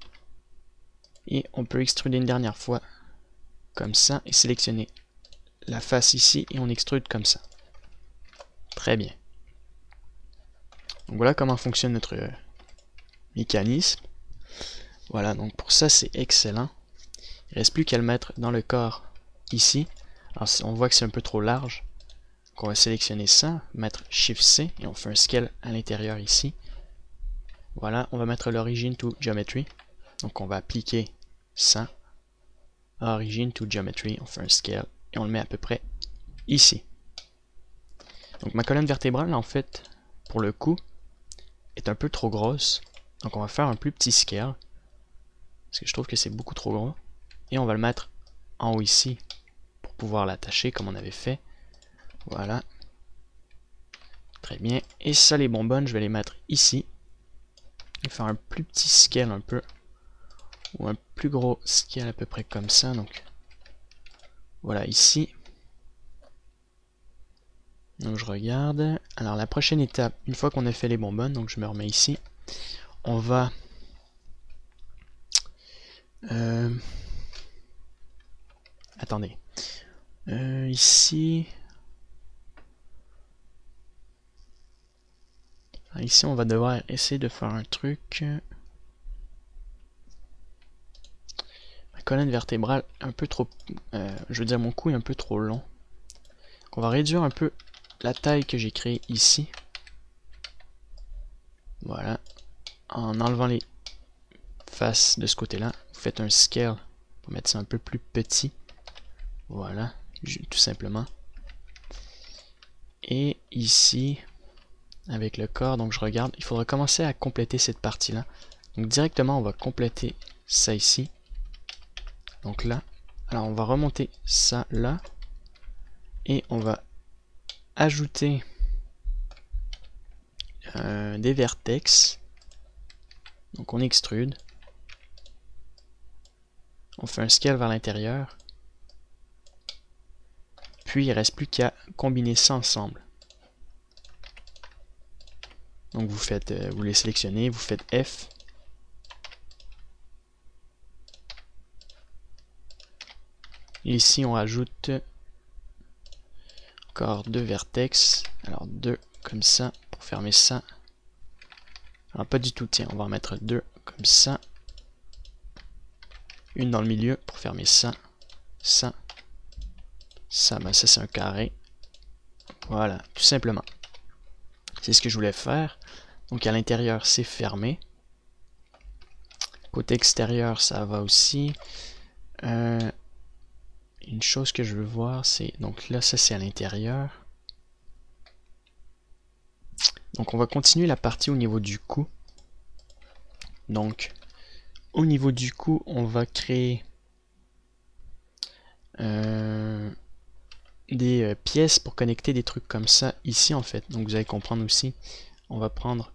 Et on peut extruder une dernière fois. Comme ça. Et sélectionner la face ici. Et on extrude comme ça. Très bien. Donc voilà comment fonctionne notre mécanisme. Voilà, donc pour ça c'est excellent. Il ne reste plus qu'à le mettre dans le corps ici. Alors on voit que c'est un peu trop large. Donc on va sélectionner ça, mettre Shift C et on fait un scale à l'intérieur ici. Voilà, on va mettre l'origine to geometry. Donc on va appliquer ça. Origin to geometry, on fait un scale et on le met à peu près ici. Donc ma colonne vertébrale en fait, pour le coup, est un peu trop grosse. Donc on va faire un plus petit scale. Parce que je trouve que c'est beaucoup trop gros. Et on va le mettre en haut ici pour pouvoir l'attacher comme on avait fait. Voilà. Très bien. Et ça, les bonbonnes, je vais les mettre ici. Et faire un plus petit scale un peu. Ou un plus gros scale à peu près comme ça. Donc voilà, ici. Donc je regarde. Alors la prochaine étape, une fois qu'on a fait les bonbonnes, donc je me remets ici. On va... Attendez. Ici... Ici, on va devoir essayer de faire un truc. Ma colonne vertébrale un peu trop... je veux dire, mon cou est un peu trop long. Donc on va réduire un peu la taille que j'ai créée ici. Voilà. En enlevant les faces de ce côté-là. Vous faites un scale pour mettre ça un peu plus petit. Voilà. Tout simplement. Et ici... avec le corps, donc je regarde, il faudra commencer à compléter cette partie-là. Donc directement, on va compléter ça ici. Donc là, alors on va remonter ça là. Et on va ajouter des vertex. Donc on extrude. On fait un scale vers l'intérieur. Puis il ne reste plus qu'à combiner ça ensemble. Donc vous faites, vous les sélectionnez, vous faites F. Et ici on rajoute encore deux vertex. Alors deux comme ça pour fermer ça. Alors pas du tout, tiens, on va en mettre deux comme ça. Une dans le milieu pour fermer ça. Ça. Ça, ben ça c'est un carré. Voilà, tout simplement. C'est ce que je voulais faire. Donc à l'intérieur, c'est fermé. Côté extérieur, ça va aussi. Une chose que je veux voir, c'est... Donc là, ça c'est à l'intérieur. Donc on va continuer la partie au niveau du cou. Donc au niveau du cou, on va créer des pièces pour connecter des trucs comme ça ici en fait. Donc vous allez comprendre aussi, on va prendre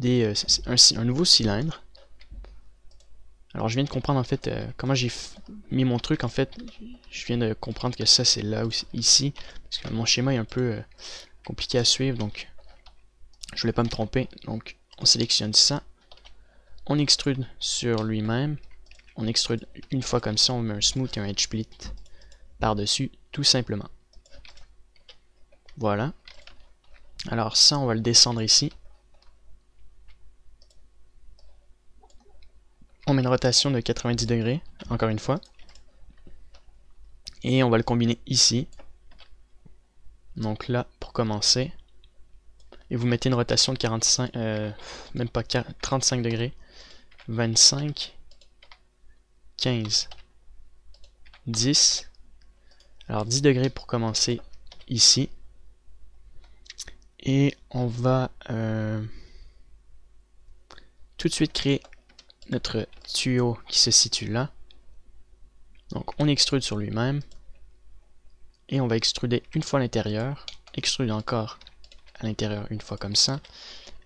un nouveau cylindre. Alors je viens de comprendre en fait comment j'ai mis mon truc en fait. Je viens de comprendre que ça c'est là aussi, ici, parce que mon schéma est un peu compliqué à suivre, donc je voulais pas me tromper. Donc on sélectionne ça, on extrude sur lui-même, on extrude une fois comme ça, on met un smooth et un edge split par-dessus, tout simplement. Voilà. Alors ça, on va le descendre ici. On met une rotation de 90 degrés, encore une fois. Et on va le combiner ici. Donc là, pour commencer. Et vous mettez une rotation de 45, même pas 35 degrés. 25, 15, 10. Alors 10 degrés pour commencer ici. Et on va tout de suite créer notre tuyau qui se situe là. Donc on extrude sur lui-même. Et on va extruder une fois à l'intérieur. Extruder encore à l'intérieur une fois comme ça.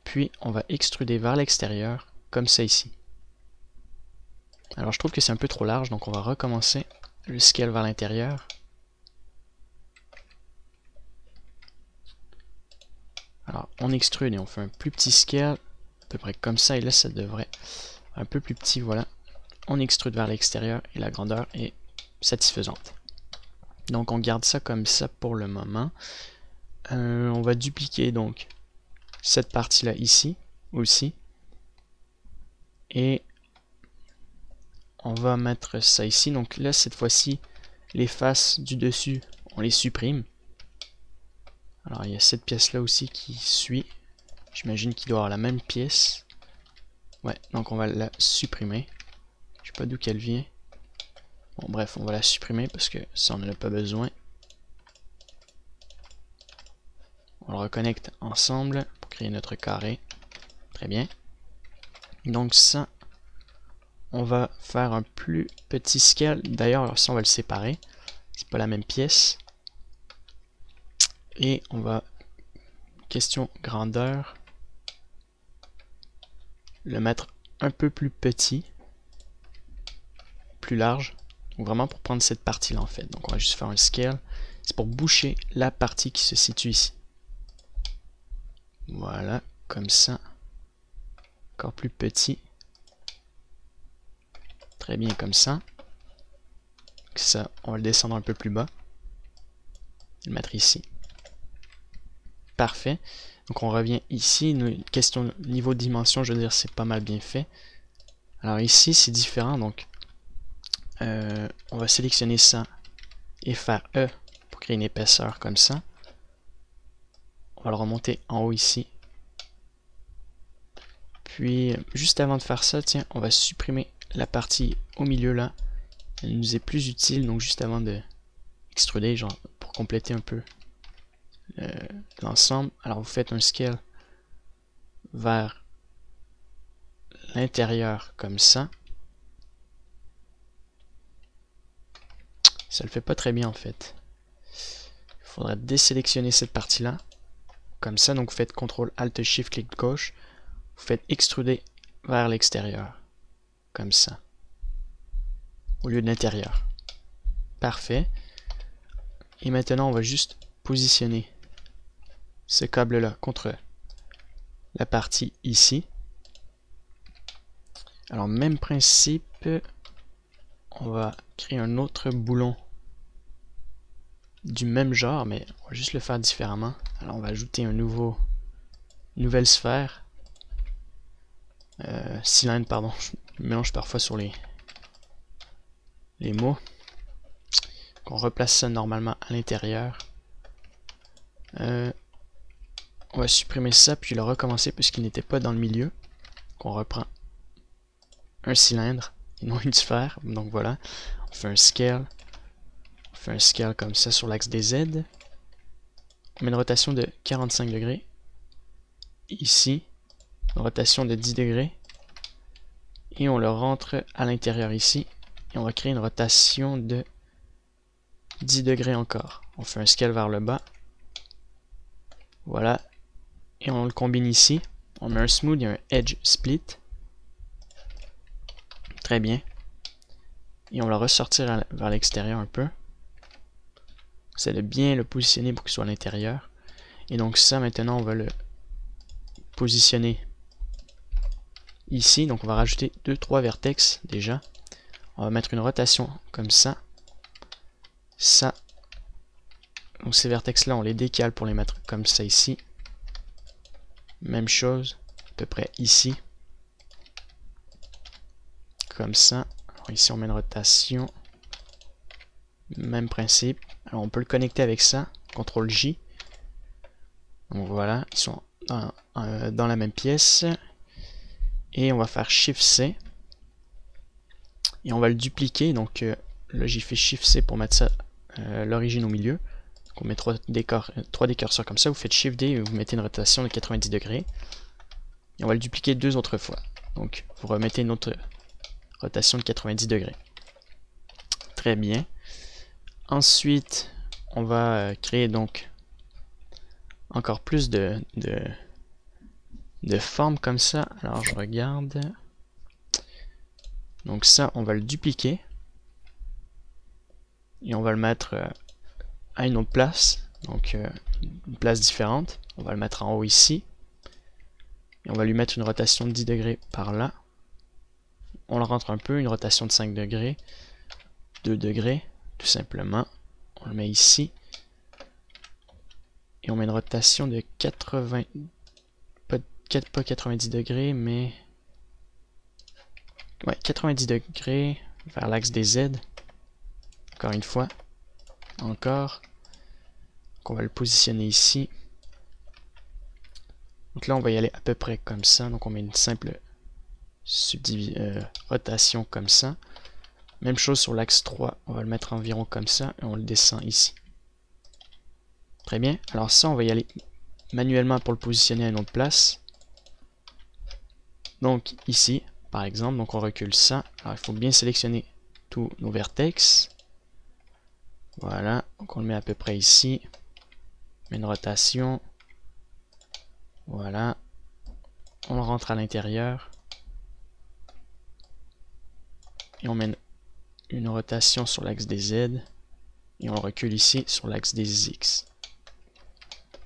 Puis on va extruder vers l'extérieur comme ça ici. Alors je trouve que c'est un peu trop large, donc on va recommencer le scale vers l'intérieur. Alors on extrude et on fait un plus petit scale, à peu près comme ça, et là ça devrait un peu plus petit, voilà. On extrude vers l'extérieur et la grandeur est satisfaisante. Donc on garde ça comme ça pour le moment. On va dupliquer donc cette partie-là ici aussi. Et on va mettre ça ici. Donc là, cette fois-ci, les faces du dessus, on les supprime. Alors il y a cette pièce-là aussi qui suit. J'imagine qu'il doit avoir la même pièce. Ouais, donc on va la supprimer. Je sais pas d'où qu'elle vient. Bon bref, on va la supprimer parce que ça on n'en a pas besoin. On le reconnecte ensemble pour créer notre carré. Très bien. Donc ça, on va faire un plus petit scale. D'ailleurs, ça on va le séparer. C'est pas la même pièce. Et on va, question grandeur, le mettre un peu plus petit, plus large. Donc vraiment pour prendre cette partie-là en fait. Donc on va juste faire un scale. C'est pour boucher la partie qui se situe ici. Voilà, comme ça. Encore plus petit. Très bien comme ça. Ça, on va le descendre un peu plus bas. Le mettre ici. Parfait. Donc on revient ici. Question niveau de dimension, je veux dire, c'est pas mal bien fait. Alors ici, c'est différent. Donc, on va sélectionner ça et faire E pour créer une épaisseur comme ça. On va le remonter en haut ici. Puis, juste avant de faire ça, tiens, on va supprimer la partie au milieu là. Elle nous est plus utile, donc juste avant de extruder, genre pour compléter un peu l'ensemble. Alors vous faites un scale vers l'intérieur comme ça. Ça le fait pas très bien en fait. Il faudrait désélectionner cette partie là. Comme ça, donc vous faites CTRL ALT SHIFT clic gauche. Vous faites extruder vers l'extérieur. Comme ça. Au lieu de l'intérieur. Parfait. Et maintenant, on va juste positionner ce câble-là contre la partie ici. Alors, même principe, on va créer un autre boulon du même genre, mais on va juste le faire différemment. Alors, on va ajouter une nouvelle sphère. Cylindre, pardon. Je mélange parfois sur les mots. Donc, on replace ça normalement à l'intérieur. On On va supprimer ça puis le recommencer puisqu'il n'était pas dans le milieu. Donc on reprend un cylindre et non une sphère. Donc voilà, on fait un scale. On fait un scale comme ça sur l'axe des Z. On met une rotation de 45 degrés. Ici, une rotation de 10 degrés. Et on le rentre à l'intérieur ici. Et on va créer une rotation de 10 degrés encore. On fait un scale vers le bas. Voilà. Et on le combine ici. On met un smooth et un edge split. Très bien. Et on va le ressortir vers l'extérieur un peu. C'est de bien le positionner pour qu'il soit à l'intérieur. Et donc ça, maintenant, on va le positionner ici. Donc on va rajouter 2-3 vertex déjà. On va mettre une rotation comme ça. Ça. Donc ces vertex là, on les décale pour les mettre comme ça ici. Même chose, à peu près ici. Comme ça. Alors ici on met une rotation. Même principe. Alors on peut le connecter avec ça. CTRL J. Donc voilà, ils sont dans la même pièce. Et on va faire Shift C. Et on va le dupliquer. Donc là j'ai fait Shift C pour mettre ça l'origine au milieu. Donc on met 3 décurseurs comme ça. Vous faites Shift D et vous mettez une rotation de 90 degrés. Et on va le dupliquer 2 autres fois. Donc vous remettez une autre rotation de 90 degrés. Très bien. Ensuite, on va créer donc encore plus de formes comme ça. Alors je regarde. Donc ça, on va le dupliquer. Et on va le mettre à une autre place. Donc une place différente. On va le mettre en haut ici. Et on va lui mettre une rotation de 10 degrés par là. On le rentre un peu, une rotation de 5 degrés. 2 degrés, tout simplement. On le met ici. Et on met une rotation de 80... Pas 90 degrés, mais... Ouais, 90 degrés vers l'axe des Z. Encore une fois. Encore. Donc on va le positionner ici. Donc là, on va y aller à peu près comme ça. Donc on met une simple rotation comme ça. Même chose sur l'axe 3. On va le mettre environ comme ça et on le descend ici. Très bien. Alors ça, on va y aller manuellement pour le positionner à une autre place. Donc ici, par exemple, donc on recule ça. Alors il faut bien sélectionner tous nos vertex. Voilà. Donc on le met à peu près ici. On met une rotation. Voilà. On le rentre à l'intérieur. Et on met une rotation sur l'axe des Z. Et on le recule ici sur l'axe des X.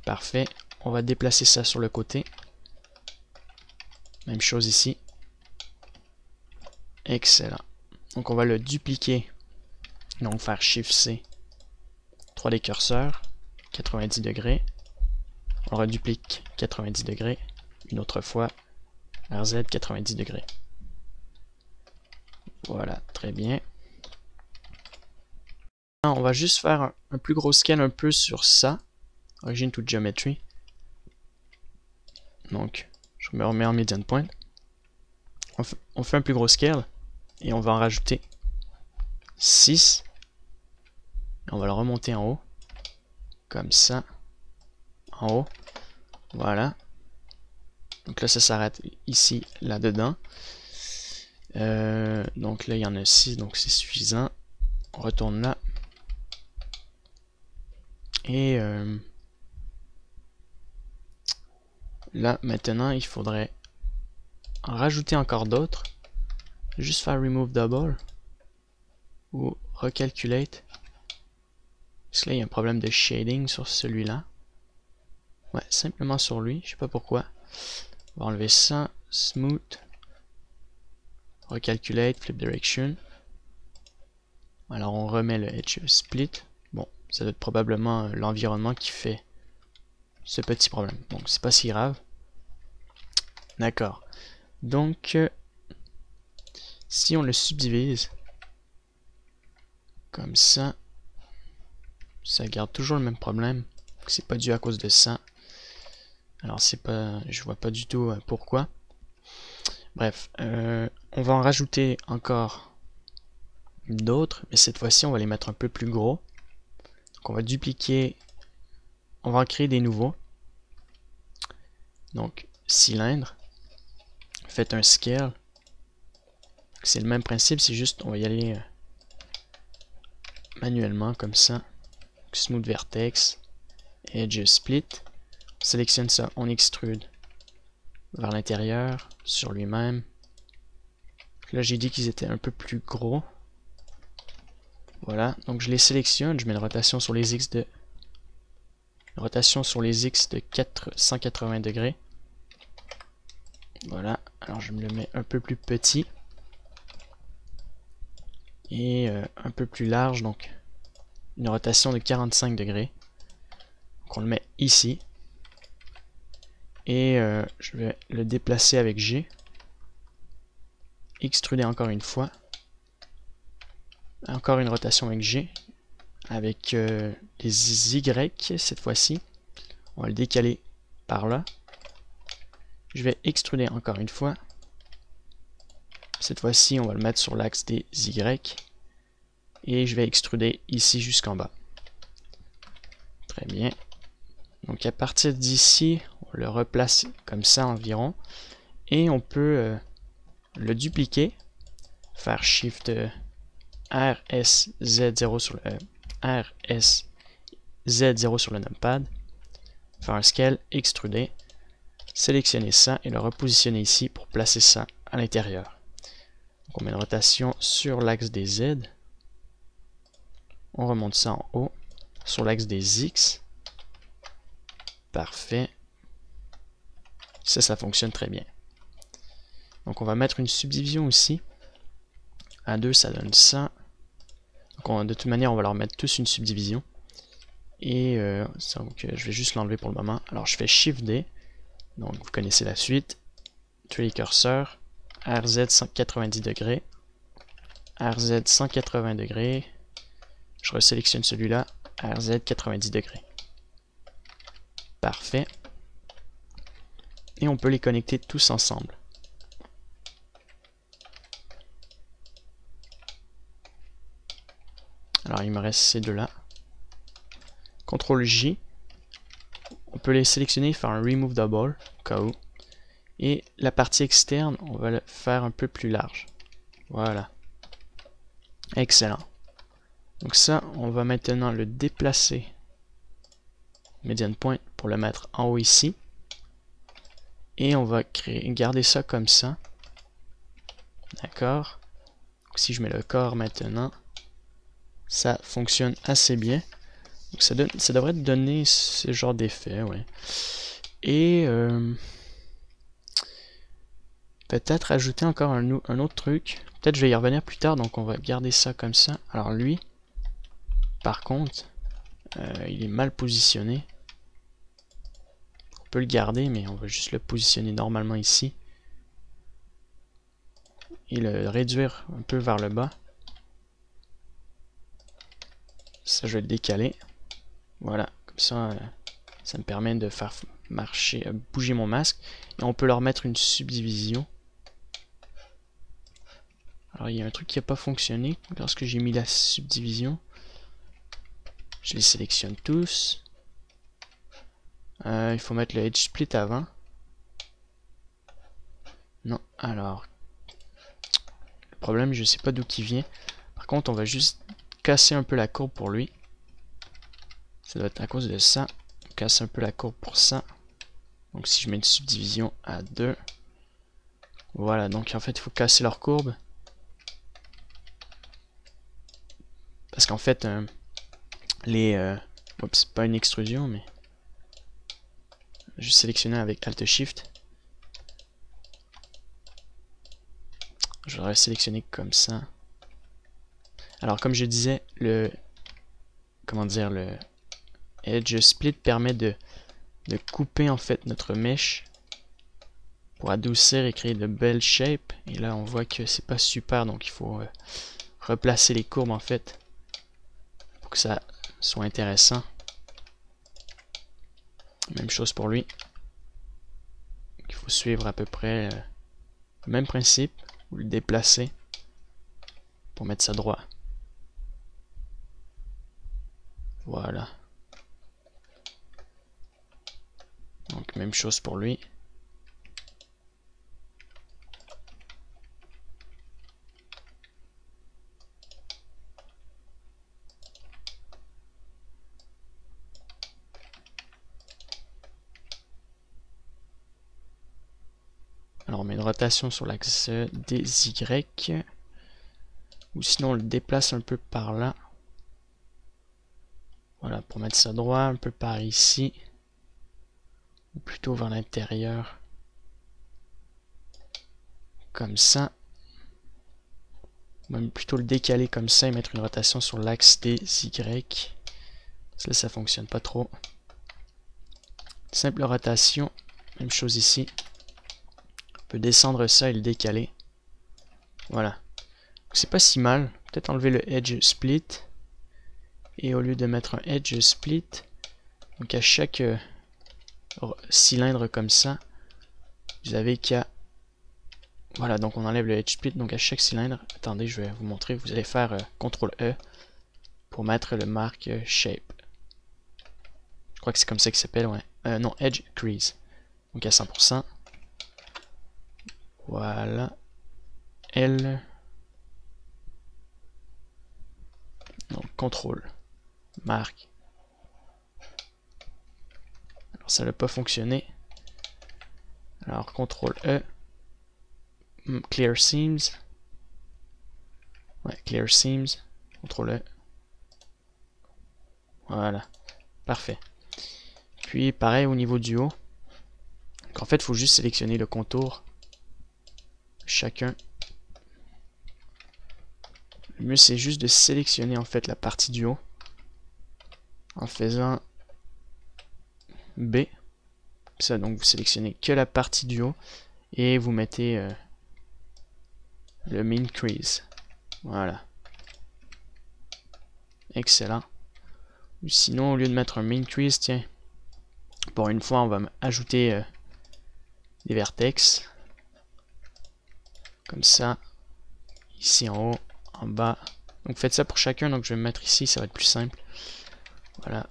Parfait. On va déplacer ça sur le côté. Même chose ici. Excellent. Donc on va le dupliquer. Donc faire Shift C. 3 décurseurs. 90 degrés. On reduplique 90 degrés. Une autre fois. RZ 90 degrés. Voilà, très bien. On va juste faire un plus gros scale un peu sur ça. Origin to Geometry. Donc, je me remets en median point. On fait un plus gros scale. Et on va en rajouter 6. Et on va le remonter en haut. Comme ça. En haut. Voilà. Donc là, ça s'arrête ici, là-dedans. Donc là, il y en a 6, donc c'est suffisant. On retourne là. Et là, maintenant, il faudrait en rajouter encore d'autres. Juste faire Remove Double. Ou Recalculate. Parce que là, il y a un problème de shading sur celui-là. Ouais, simplement sur lui. Je sais pas pourquoi. On va enlever ça. Smooth. Recalculate. Flip Direction. Alors, on remet le Edge Split. Bon, ça doit être probablement l'environnement qui fait ce petit problème. Donc, c'est pas si grave. D'accord. Donc, si on le subdivise comme ça garde toujours le même problème. C'est pas dû à cause de ça. Alors c'est pas, je vois pas du tout pourquoi. Bref, on va en rajouter encore d'autres, mais cette fois-ci on va les mettre un peu plus gros. Donc on va dupliquer, on va en créer des nouveaux. Donc cylindre, faites un scale. C'est le même principe, c'est juste on va y aller manuellement comme ça. Smooth vertex, edge split. On sélectionne ça, on extrude vers l'intérieur, sur lui-même. Là j'ai dit qu'ils étaient un peu plus gros. Voilà, donc je les sélectionne, je mets une rotation sur les X de 180 degrés. Voilà, alors je me le mets un peu plus petit et un peu plus large, donc une rotation de 45 degrés. Donc on le met ici et je vais le déplacer avec G, extruder encore une fois, encore une rotation avec G, avec les Y cette fois-ci. On va le décaler par là. Je vais extruder encore une fois. Cette fois-ci, on va le mettre sur l'axe des Y. Et je vais extruder ici jusqu'en bas. Très bien. Donc à partir d'ici, on le replace comme ça environ. Et on peut le dupliquer. Faire Shift RSZ0 sur le RSZ0 sur le numpad. Faire un scale, extruder. Sélectionner ça et le repositionner ici pour placer ça à l'intérieur. Donc on met une rotation sur l'axe des Z. On remonte ça en haut. Sur l'axe des X. Parfait. Ça fonctionne très bien. Donc on va mettre une subdivision aussi. À 2, ça donne ça. Donc de toute manière, on va leur mettre tous une subdivision. Et donc, je vais juste l'enlever pour le moment. Alors je fais Shift D. Donc vous connaissez la suite. 3D cursor, RZ 190 degrés, RZ 180 degrés, je resélectionne celui-là, RZ 90 degrés. Parfait. Et on peut les connecter tous ensemble. Alors il me reste ces deux-là. CTRL J. On peut les sélectionner et faire un Remove Double, au cas où. Et la partie externe, on va le faire un peu plus large. Voilà. Excellent. Donc ça, on va maintenant le déplacer. Median point pour le mettre en haut ici. Et on va garder ça comme ça. D'accord. Si je mets le corps maintenant, ça fonctionne assez bien. Donc ça devrait donner ce genre d'effet, ouais. Et peut-être ajouter encore un autre truc. Peut-être je vais y revenir plus tard, donc on va garder ça comme ça. Alors lui, par contre, il est mal positionné. On peut le garder, mais on va juste le positionner normalement ici. Et le réduire un peu vers le bas. Ça, je vais le décaler. Voilà, comme ça, ça me permet de faire bouger mon masque. Et on peut leur mettre une subdivision. Alors, il y a un truc qui n'a pas fonctionné lorsque j'ai mis la subdivision. Je les sélectionne tous. Il faut mettre le edge split avant. Non, alors. Le problème, je ne sais pas d'où il vient. Par contre, on va juste casser un peu la courbe pour lui. Ça doit être à cause de ça. On casse un peu la courbe pour ça. Donc si je mets une subdivision à 2. Voilà, donc en fait, il faut casser leur courbe. Parce qu'en fait, oups, pas une extrusion, mais juste sélectionner avec Alt-Shift. Je l'aurais sélectionné comme ça. Alors comme je disais, le Edge Split permet de couper en fait notre mèche pour adoucir et créer de belles shapes. Et là on voit que c'est pas super, donc il faut replacer les courbes en fait pour que ça soit intéressant. Même chose pour lui. faut suivre à peu près le même principe. Vous le déplacez pour mettre ça droit. Voilà. Donc même chose pour lui. Alors on met une rotation sur l'axe des Y. Ou sinon on le déplace un peu par là. Voilà, pour mettre ça droit, un peu par ici. Ou plutôt vers l'intérieur. Comme ça. Même plutôt le décaler comme ça et mettre une rotation sur l'axe des Y. Ça fonctionne pas trop. Simple rotation. Même chose ici. On peut descendre ça et le décaler. Voilà. C'est pas si mal. Peut-être enlever le edge split. Et au lieu de mettre un edge split, donc à chaque cylindre comme ça, vous avez qu'à... Voilà, donc on enlève le edge split. Donc à chaque cylindre, attendez, je vais vous montrer. Vous allez faire CTRL E pour mettre le marque shape. Je crois que c'est comme ça qu'il s'appelle, ouais. Non, edge crease. Donc à 100%. Voilà. L. Donc CTRL. Marque. Alors ça n'a pas fonctionné. Alors CTRL E. Clear seams. Ouais, clear seams. CTRL E. Voilà. Parfait. Puis pareil au niveau du haut. Donc, en fait, il faut juste sélectionner le contour. Chacun. Le mieux c'est juste de sélectionner en fait la partie du haut. En faisant B. Ça, donc vous sélectionnez que la partie du haut. Et vous mettez le mean crease. Voilà. Excellent. Ou sinon, au lieu de mettre un mean crease, tiens, pour une fois, on va ajouter des vertex. Comme ça. Ici en haut, en bas. Donc faites ça pour chacun. Donc je vais me mettre ici, ça va être plus simple. Voilà.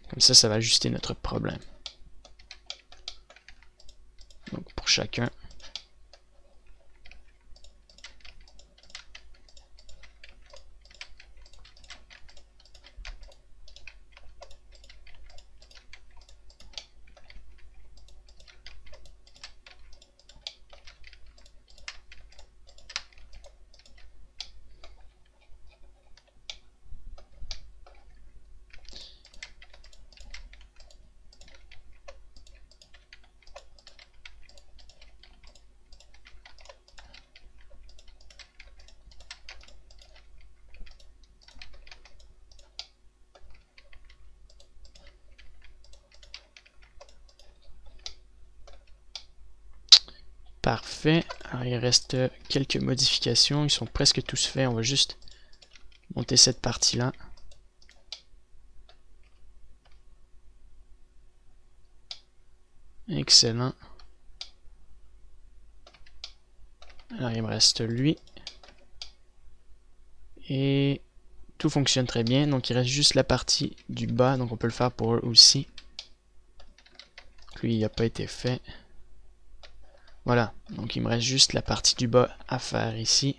Comme ça va ajuster notre problème. Donc pour chacun. Parfait. Alors il reste quelques modifications. Ils sont presque tous faits. On va juste monter cette partie-là. Excellent. Alors il me reste lui. Et tout fonctionne très bien. Donc il reste juste la partie du bas. Donc on peut le faire pour eux aussi. Lui il n'a pas été fait. Voilà, donc il me reste juste la partie du bas à faire ici.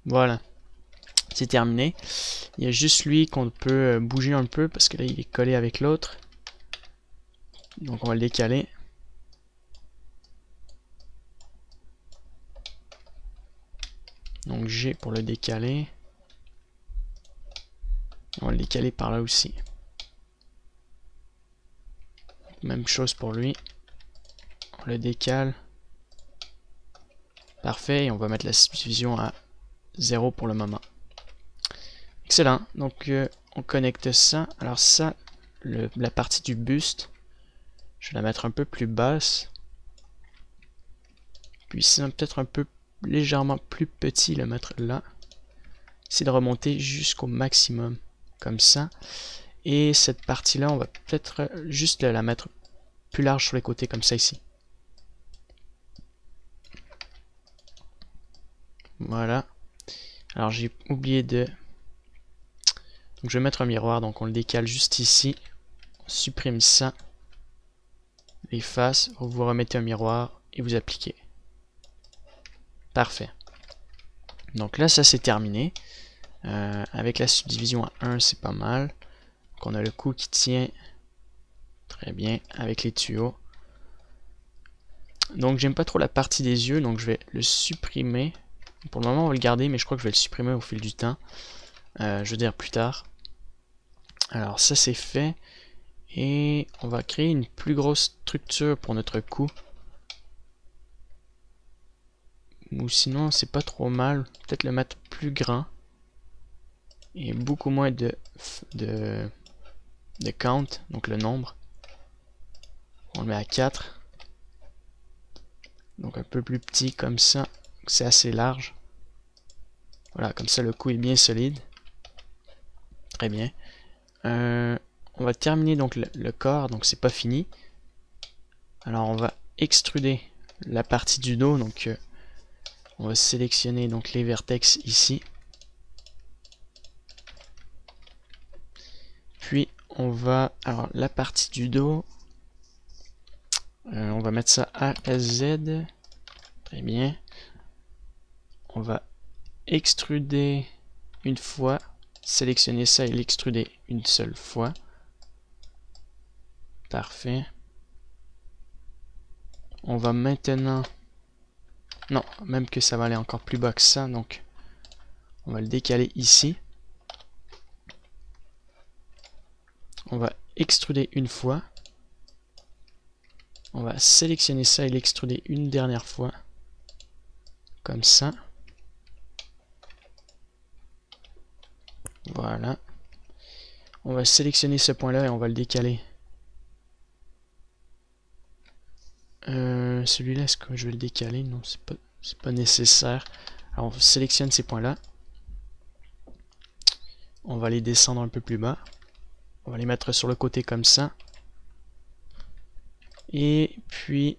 Voilà, c'est terminé. Il y a juste lui qu'on peut bouger un peu parce que là il est collé avec l'autre. Donc on va le décaler. Donc G pour le décaler. On va le décaler par là aussi. Même chose pour lui. On le décale. Parfait, et on va mettre la subdivision à 0 pour le moment. Excellent, donc on connecte ça. Alors ça, la partie du buste, je vais la mettre un peu plus basse. Puis c'est peut-être un peu légèrement plus petit, le mettre là. C'est de remonter jusqu'au maximum, comme ça. Et cette partie-là, on va peut-être juste la mettre plus large sur les côtés, comme ça ici. Voilà. Alors j'ai oublié de... Donc je vais mettre un miroir, donc on le décale juste ici. On supprime ça. Les faces, vous remettez un miroir et vous appliquez. Parfait. Donc là, ça c'est terminé. Avec la subdivision à 1, c'est pas mal. Donc on a le cou qui tient très bien avec les tuyaux. Donc j'aime pas trop la partie des yeux, donc je vais le supprimer. Pour le moment, on va le garder, mais je crois que je vais le supprimer au fil du temps. Je veux dire plus tard. Alors ça c'est fait. Et on va créer une plus grosse structure pour notre cou. Ou sinon, c'est pas trop mal. Peut-être le mettre plus grand. Et beaucoup moins de count, donc le nombre. On le met à 4. Donc un peu plus petit comme ça. C'est assez large. Voilà, comme ça le cou est bien solide. Très bien. On va terminer donc le corps, donc c'est pas fini. Alors on va extruder la partie du dos, donc on va sélectionner donc les vertex ici. Puis on va, alors la partie du dos, on va mettre ça RSZ. Très bien. On va extruder une fois, sélectionner ça et l'extruder une seule fois. Parfait. On va maintenant... Non, même que ça va aller encore plus bas que ça, donc on va le décaler ici. On va extruder une fois. On va sélectionner ça et l'extruder une dernière fois. Comme ça. Voilà. On va sélectionner ce point-là et on va le décaler. Celui-là, est-ce que je vais le décaler? Non, c'est pas nécessaire. Alors, on sélectionne ces points-là. On va les descendre un peu plus bas. On va les mettre sur le côté comme ça. Et puis,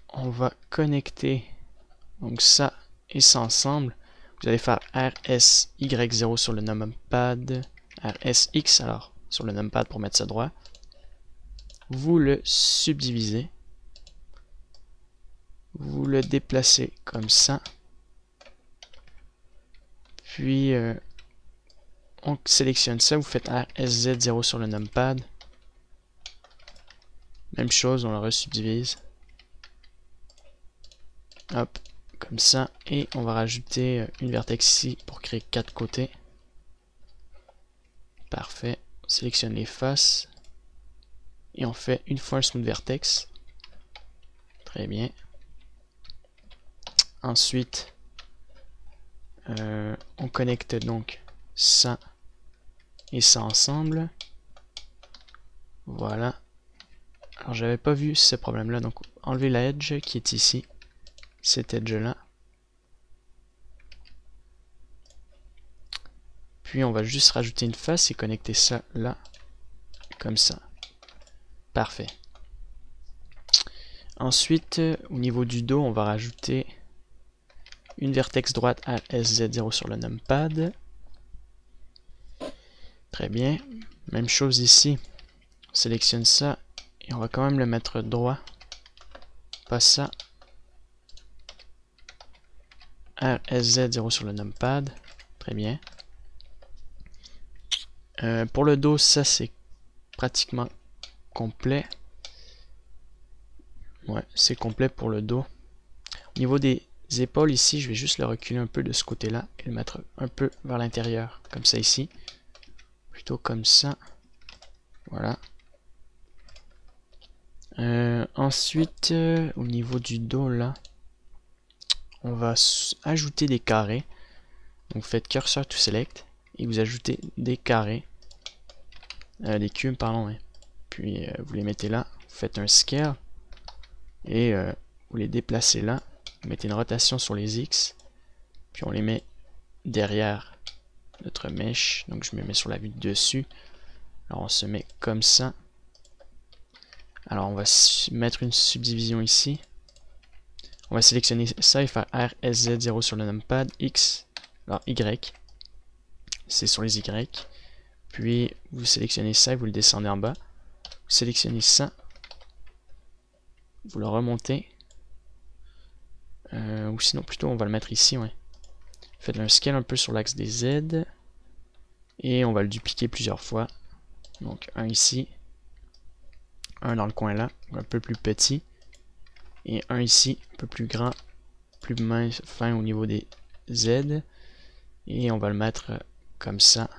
on va connecter donc ça et ça ensemble. Vous allez faire RSY0 sur le numpad, RSX alors sur le numpad pour mettre ça droit. Vous le subdivisez. Vous le déplacez comme ça. Puis on sélectionne ça. Vous faites RSZ0 sur le numpad. Même chose, on le resubdivise. Hop, comme ça. Et on va rajouter une vertex ici pour créer 4 côtés. Parfait. On sélectionne les faces. Et on fait une fois un smooth vertex. Très bien. Ensuite, on connecte donc ça et ça ensemble. Voilà. Alors j'avais pas vu ce problème là, donc enlever la edge qui est ici, cette edge là. Puis on va juste rajouter une face et connecter ça là, comme ça. Parfait. Ensuite, au niveau du dos, on va rajouter une vertex droite RSZ0 sur le numpad. Très bien. Même chose ici. On sélectionne ça et on va quand même le mettre droit. Pas ça. RSZ 0 sur le numpad. Très bien. Pour le dos, ça c'est pratiquement complet. Ouais, c'est complet pour le dos. Au niveau des épaules ici, je vais juste le reculer un peu de ce côté-là et le mettre un peu vers l'intérieur, comme ça ici. Plutôt comme ça. Voilà. Ensuite, au niveau du dos là, on va ajouter des carrés. Donc vous faites cursor to select et vous ajoutez des carrés, des cubes pardon, ouais. Puis vous les mettez là, vous faites un scale et vous les déplacez là, vous mettez une rotation sur les X, puis on les met derrière notre mèche, donc je me mets sur la vue de dessus. Alors on se met comme ça. Alors on va mettre une subdivision ici. On va sélectionner ça et faire RSZ0 sur le numpad, X, alors Y, c'est sur les Y. Puis vous sélectionnez ça et vous le descendez en bas. Vous sélectionnez ça, vous le remontez. Ou sinon plutôt on va le mettre ici, ouais. Faites un scale un peu sur l'axe des Z. Et on va le dupliquer plusieurs fois. Donc un ici, un dans le coin là, un peu plus petit. Et un ici, un peu plus grand, plus mince, fin au niveau des Z. Et on va le mettre comme ça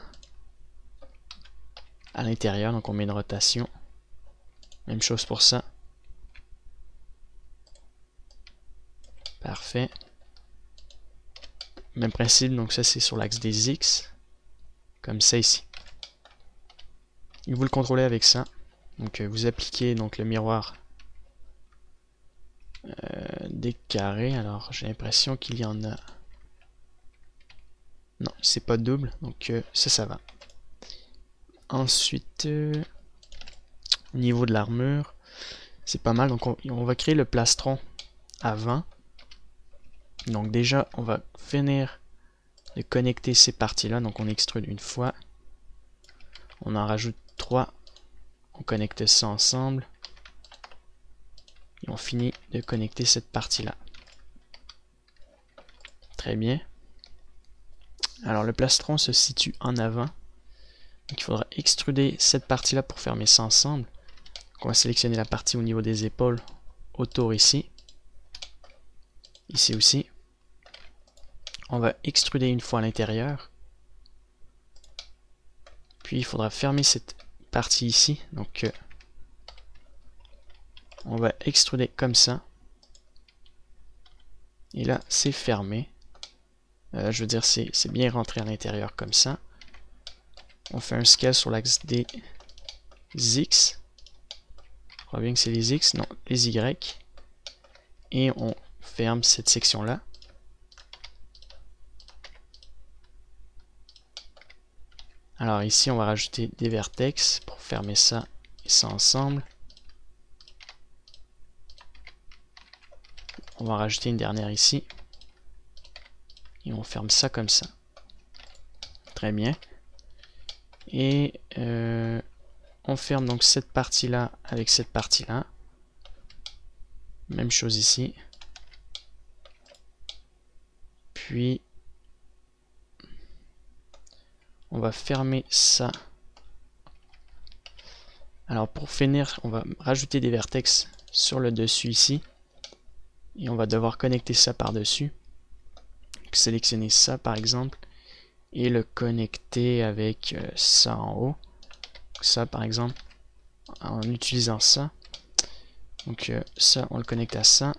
à l'intérieur. Donc on met une rotation. Même chose pour ça. Parfait. Même principe, donc ça c'est sur l'axe des X. Comme ça ici. Et vous le contrôlez avec ça. Donc vous appliquez donc le miroir des carrés. Alors j'ai l'impression qu'il y en a. Non, c'est pas double, donc ça va. Ensuite, au niveau de l'armure, c'est pas mal. Donc on va créer le plastron avant. Donc déjà, on va finir de connecter ces parties-là. Donc on extrude une fois. On en rajoute 3. On connecte ça ensemble. Et on finit de connecter cette partie-là. Très bien. Alors le plastron se situe en avant. Donc il faudra extruder cette partie-là pour fermer ça ensemble. Donc on va sélectionner la partie au niveau des épaules autour ici. Ici aussi. On va extruder une fois à l'intérieur. Puis il faudra fermer cette partie ici. Donc on va extruder comme ça. Et là c'est fermé. Je veux dire c'est bien rentré à l'intérieur comme ça. On fait un scale sur l'axe des X. Je crois bien que c'est les X, non, les Y. Et on ferme cette section-là. Alors ici, on va rajouter des vertex pour fermer ça et ça ensemble. On va rajouter une dernière ici. Et on ferme ça comme ça. Très bien. Et on ferme donc cette partie-là avec cette partie-là. Même chose ici. Puis, on va fermer ça. Alors pour finir, on va rajouter des vertex sur le dessus ici. Et on va devoir connecter ça par-dessus. Sélectionner ça par exemple. Et le connecter avec ça en haut. Ça par exemple. En utilisant ça. Donc ça, on le connecte à ça.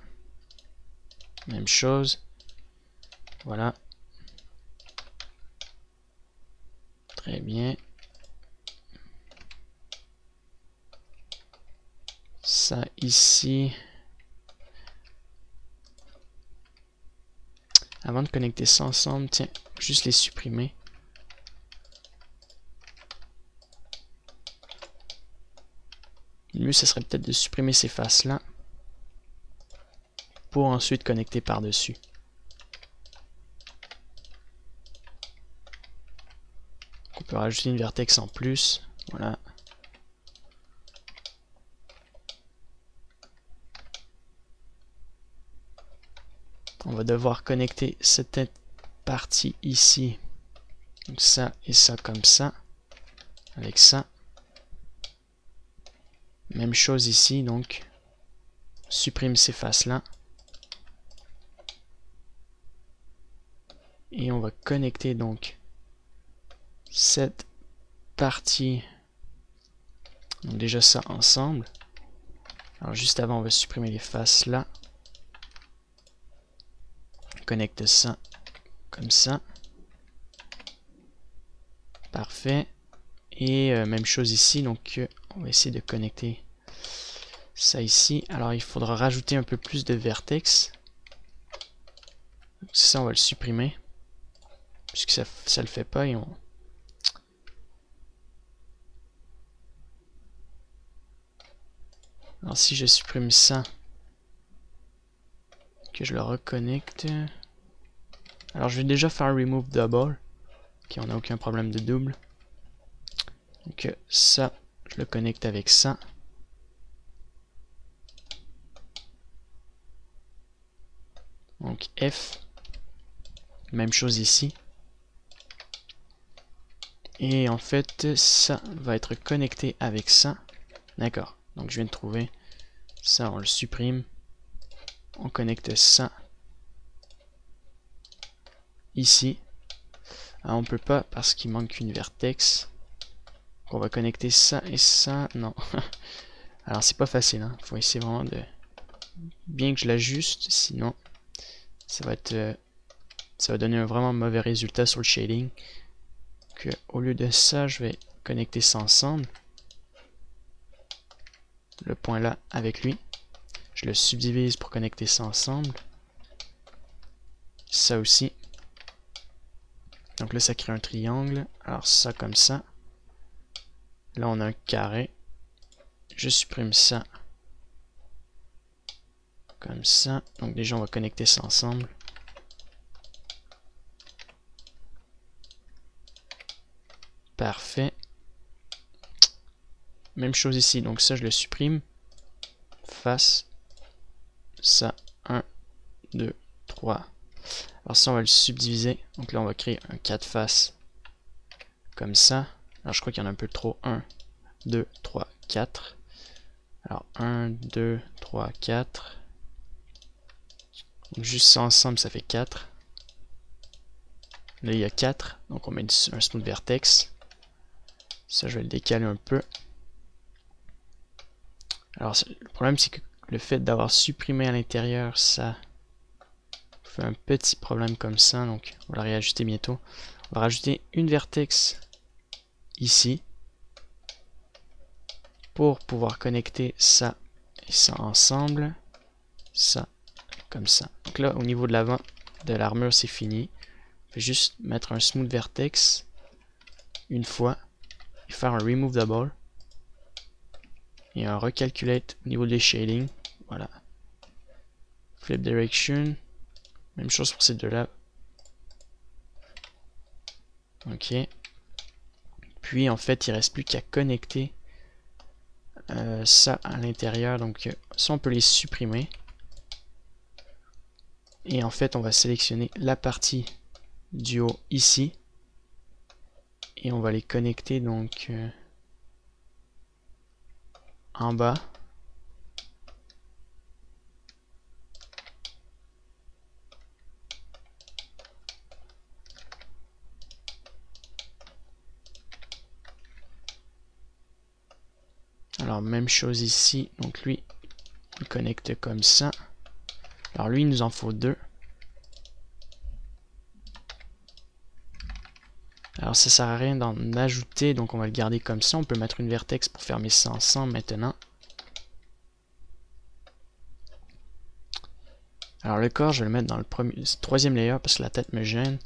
Même chose. Voilà. Très bien. Ça ici. Avant de connecter ça ensemble, tiens, juste les supprimer. Le mieux, ce serait peut-être de supprimer ces faces-là pour ensuite connecter par-dessus. On peut rajouter une vertex en plus. Voilà. On va devoir connecter cette partie ici. Donc ça et ça comme ça. Avec ça. Même chose ici, donc. Supprime ces faces-là. Et on va connecter donc cette partie. Donc déjà ça ensemble. Alors juste avant, on va supprimer les faces là. Connecte ça comme ça. Parfait. Et même chose ici, donc on va essayer de connecter ça ici. Alors il faudra rajouter un peu plus de vertex. Donc, ça on va le supprimer. Puisque ça le fait pas et on... Alors si je supprime ça, que je le reconnecte... Alors je vais déjà faire un remove double. Ok, on n'a aucun problème de double. Donc ça, je le connecte avec ça. Donc F. Même chose ici. Et en fait, ça va être connecté avec ça. D'accord. Donc je viens de trouver. Ça, on le supprime. On connecte ça. Ici. Ah, on peut pas parce qu'il manque une vertex. Donc on va connecter ça et ça. Non. Alors c'est pas facile. Hein. Faut essayer vraiment de... Bien que je l'ajuste. Sinon, ça va être... ça va donner un vraiment mauvais résultat sur le shading. Donc, au lieu de ça, je vais connecter ça ensemble. Le point là avec lui. Je le subdivise pour connecter ça ensemble. Ça aussi. Donc là, ça crée un triangle. Alors ça comme ça. Là, on a un carré. Je supprime ça. Comme ça. Donc déjà, on va connecter ça ensemble. Parfait. Même chose ici. Donc ça, je le supprime. Face. Ça. 1, 2, 3. Alors ça, on va le subdiviser. Donc là, on va créer un 4 faces. Comme ça. Alors je crois qu'il y en a un peu trop. 1, 2, 3, 4. Alors 1, 2, 3, 4. Donc juste ça ensemble, ça fait 4. Là, il y a 4. Donc on met un smooth vertex. Ça, je vais le décaler un peu. Alors le problème, c'est que le fait d'avoir supprimé à l'intérieur, ça fait un petit problème comme ça. Donc on va la réajuster bientôt. On va rajouter une vertex ici. Pour pouvoir connecter ça et ça ensemble. Ça, comme ça. Donc là, au niveau de l'avant de l'armure, c'est fini. Je vais juste mettre un smooth vertex une fois et faire un remove double et un recalculate au niveau des shadings. Voilà. Flip direction. Même chose pour ces deux-là. Ok. Puis en fait, il ne reste plus qu'à connecter ça à l'intérieur. Donc ça, on peut les supprimer. Et en fait, on va sélectionner la partie du haut ici. Et on va les connecter donc en bas. Alors même chose ici. Donc lui, on le connecte comme ça. Alors lui, il nous en faut 2. Alors ça sert à rien d'en ajouter, donc on va le garder comme ça. On peut mettre une vertex pour fermer ça ensemble maintenant. Alors le corps, je vais le mettre dans le troisième layer parce que la tête me gêne.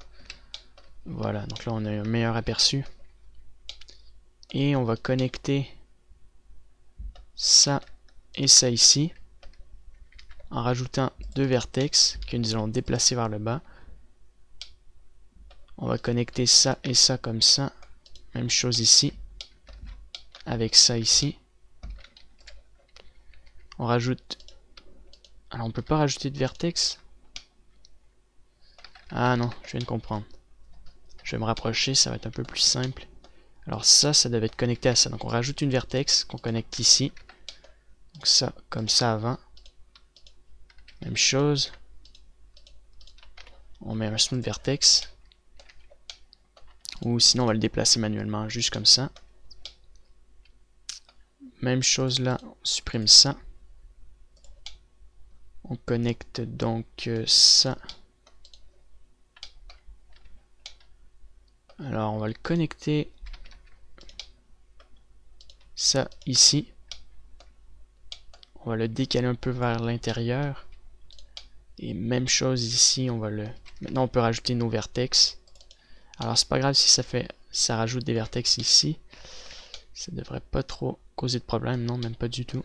Voilà, donc là on a un meilleur aperçu. Et on va connecter ça et ça ici. En rajoutant 2 vertex que nous allons déplacer vers le bas. On va connecter ça et ça comme ça. Même chose ici. Avec ça ici. On rajoute... Alors on peut pas rajouter de vertex. Ah non, je viens de comprendre. Je vais me rapprocher, ça va être un peu plus simple. Alors ça devait être connecté à ça. Donc on rajoute une vertex qu'on connecte ici. Donc ça, comme ça avant. Même chose. On met un smooth vertex. Ou sinon on va le déplacer manuellement, juste comme ça. Même chose là, on supprime ça. On connecte donc ça. Alors on va le connecter ça ici. On va le décaler un peu vers l'intérieur. Et même chose ici, on va le... Maintenant on peut rajouter nos vertex. Alors c'est pas grave si ça rajoute des vertex ici. Ça devrait pas trop causer de problème, non, même pas du tout.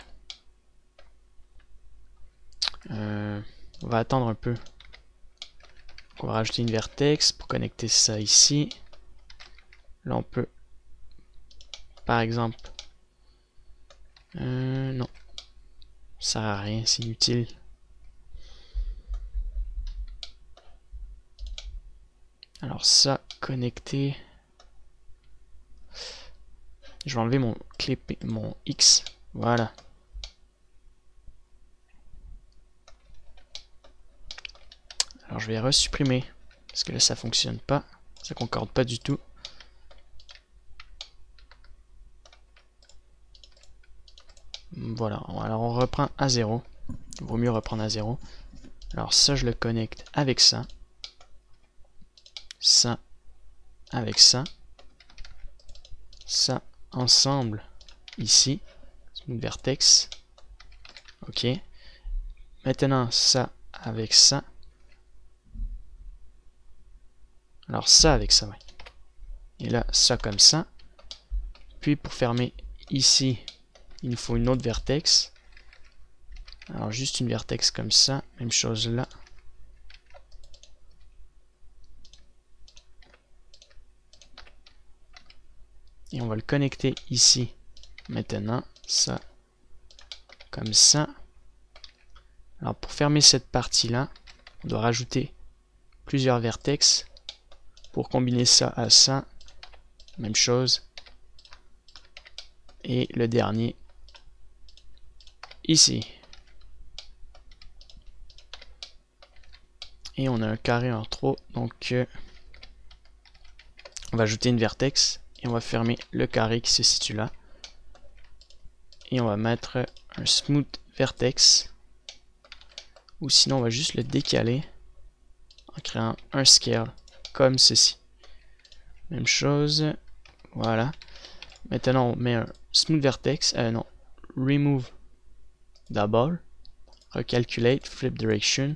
On va attendre un peu. Donc, on va rajouter une vertex pour connecter ça ici. Là on peut, par exemple, non, ça sert à rien, c'est inutile. Alors ça, connecté. Je vais enlever mon X. Voilà. Alors je vais resupprimer. Parce que là ça fonctionne pas. Ça concorde pas du tout. Voilà. Alors on reprend à 0. Il vaut mieux reprendre à 0. Alors ça je le connecte avec ça. Ça avec ça. Ça ensemble ici. Smooth vertex. Ok. Maintenant ça avec ça. Alors ça avec ça, oui. Et là, ça comme ça. Puis pour fermer ici, il nous faut une autre vertex. Alors juste une vertex comme ça. Même chose là. Et on va le connecter ici. Maintenant, ça comme ça. Alors pour fermer cette partie-là, on doit rajouter plusieurs vertex. Pour combiner ça à ça, même chose. Et le dernier, ici. Et on a un carré en trop, donc on va ajouter une vertex. Et on va fermer le carré qui se situe là. Et on va mettre un smooth vertex. Ou sinon on va juste le décaler en créant un scale comme ceci. Même chose. Voilà. Maintenant on met un smooth vertex. Non. Remove double. Recalculate. Flip direction.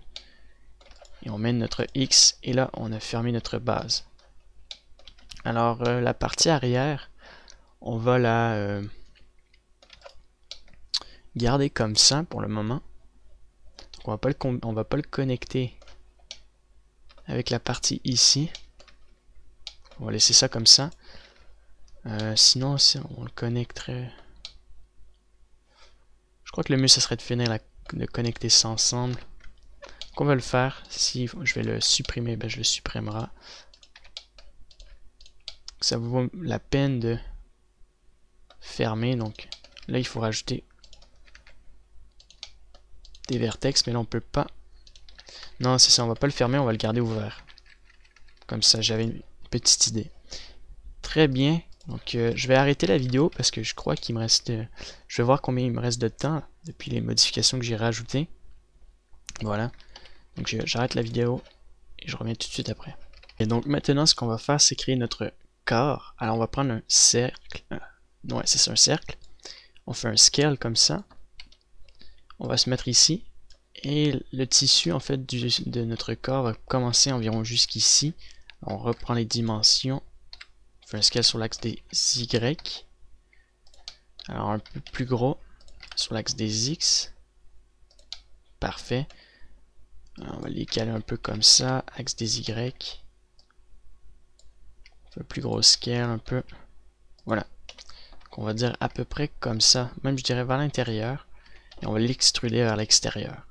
Et on met notre X. Et là on a fermé notre base. Alors la partie arrière, on va la garder comme ça pour le moment. Donc on va pas le connecter avec la partie ici. On va laisser ça comme ça. Sinon, si on le connecterait... Je crois que le mieux, ça serait de finir de connecter ça ensemble. Donc on va le faire. Si je vais le supprimer, ben je le supprimerai. Ça vaut la peine de fermer. Donc là, il faut rajouter des vertex, mais là, on peut pas. Non, c'est ça, on va pas le fermer, on va le garder ouvert. Comme ça, j'avais une petite idée. Très bien. Donc je vais arrêter la vidéo parce que je crois qu'il me reste... je vais voir combien il me reste de temps depuis les modifications que j'ai rajoutées. Voilà. Donc j'arrête la vidéo et je reviens tout de suite après. Et donc maintenant ce qu'on va faire c'est créer notre corps. Alors on va prendre un cercle. Ouais c'est ça, un cercle. On fait un scale comme ça. On va se mettre ici. Et le tissu en fait de notre corps va commencer environ jusqu'ici. On reprend les dimensions. On fait un scale sur l'axe des Y. Alors un peu plus gros sur l'axe des X. Parfait. Alors, on va les caler un peu comme ça. Axe des Y. Un peu plus gros scale un peu. Voilà. Donc on va dire à peu près comme ça. Même je dirais vers l'intérieur. Et on va l'extruder vers l'extérieur.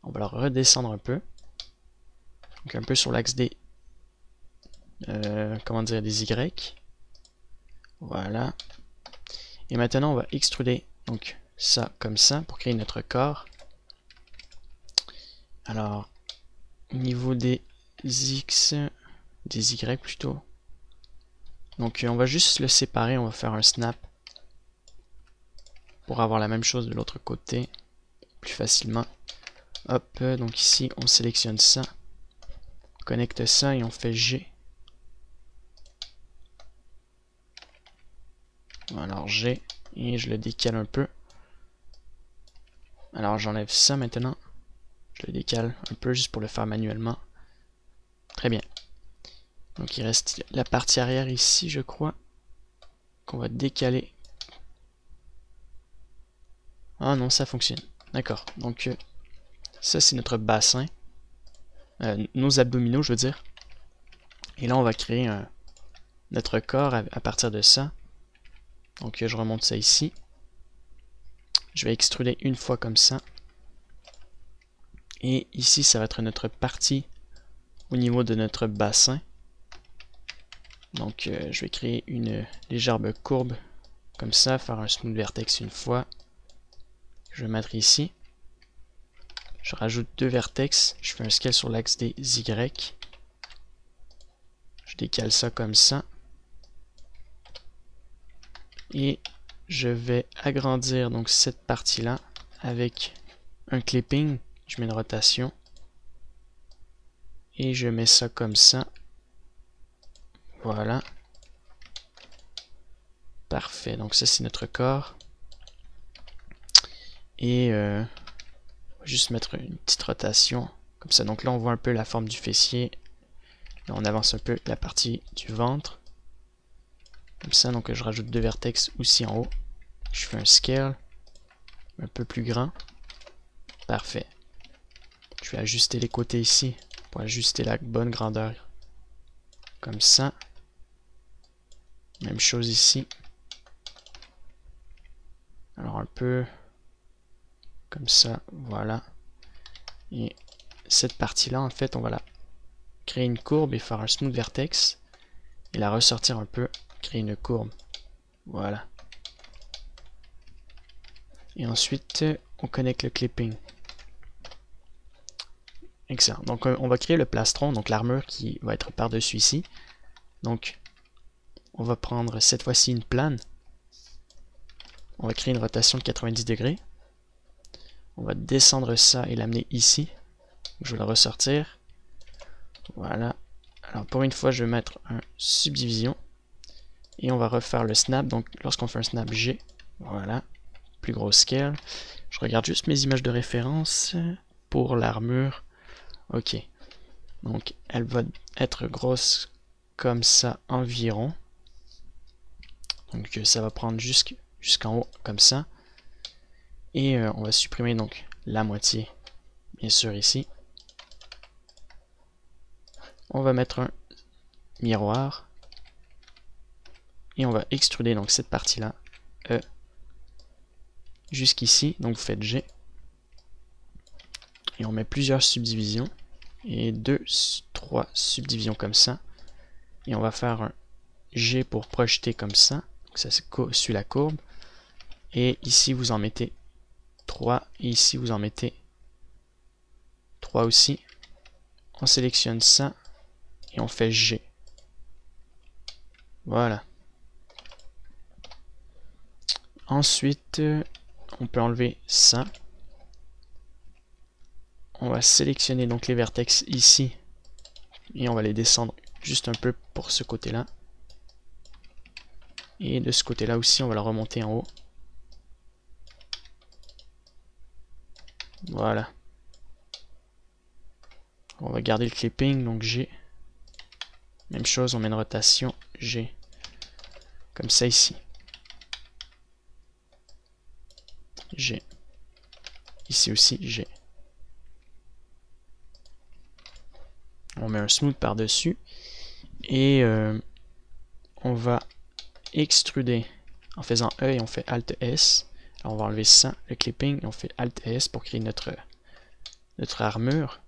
On va le redescendre un peu. Donc un peu sur l'axe des comment dire, des Y. Voilà. Et maintenant on va extruder donc ça comme ça pour créer notre corps. Alors au niveau des X, des Y plutôt. Donc on va juste le séparer, on va faire un snap pour avoir la même chose de l'autre côté plus facilement. Hop, donc ici on sélectionne ça, on connecte ça et on fait G. Alors G, et je le décale un peu. Alors j'enlève ça maintenant, je le décale un peu juste pour le faire manuellement. Très bien. Donc il reste la partie arrière ici, je crois, qu'on va décaler. Ah non, ça fonctionne. D'accord. Donc ça c'est notre bassin, nos abdominaux je veux dire. Et là on va créer notre corps à partir de ça. Donc je remonte ça ici. Je vais extruder une fois comme ça. Et ici ça va être notre partie au niveau de notre bassin. Donc je vais créer une légère courbe comme ça, faire un smooth vertex une fois. Je vais mettre ici. Je rajoute 2 vertex, je fais un scale sur l'axe des Y. Je décale ça comme ça. Et je vais agrandir donc cette partie-là avec un clipping. Je mets une rotation. Et je mets ça comme ça. Voilà. Parfait, donc ça c'est notre corps. Et on va juste mettre une petite rotation comme ça. Donc là on voit un peu la forme du fessier. Là on avance un peu la partie du ventre. Comme ça, donc je rajoute 2 vertex aussi en haut. Je fais un scale un peu plus grand. Parfait. Je vais ajuster les côtés ici pour ajuster la bonne grandeur. Comme ça. Même chose ici. Alors un peu comme ça, voilà. Et cette partie-là, en fait, on va la créer une courbe et faire un smooth vertex. Et la ressortir un peu, créer une courbe. Voilà. Et ensuite, on connecte le clipping. Excellent. Donc on va créer le plastron, donc l'armure qui va être par-dessus ici. Donc on va prendre cette fois-ci une plane. On va créer une rotation de 90 degrés. On va descendre ça et l'amener ici. Je vais le ressortir. Voilà. Alors pour une fois, je vais mettre un subdivision. Et on va refaire le snap. Donc lorsqu'on fait un snap G, voilà. Plus gros scale. Je regarde juste mes images de référence pour l'armure. Ok. Donc elle va être grosse comme ça environ. Donc ça va prendre jusqu'en haut comme ça. Et on va supprimer donc la moitié, bien sûr ici. On va mettre un miroir. Et on va extruder donc cette partie-là jusqu'ici. Donc vous faites G. Et on met plusieurs subdivisions. Et 2, 3 subdivisions comme ça. Et on va faire un G pour projeter comme ça. Donc ça suit la courbe. Et ici vous en mettez 3. Et ici vous en mettez 3 aussi. On sélectionne ça. Et on fait G. Voilà. Ensuite, on peut enlever ça. On va sélectionner donc les vertex ici. Et on va les descendre juste un peu pour ce côté-là. Et de ce côté-là aussi, on va la remonter en haut. Voilà. On va garder le clipping, donc G. Même chose, on met une rotation G. Comme ça ici. G. Ici aussi, G. On met un smooth par-dessus. Et on va extruder en faisant E et on fait Alt S. Alors on va enlever ça, le clipping, et on fait Alt S pour créer notre armure.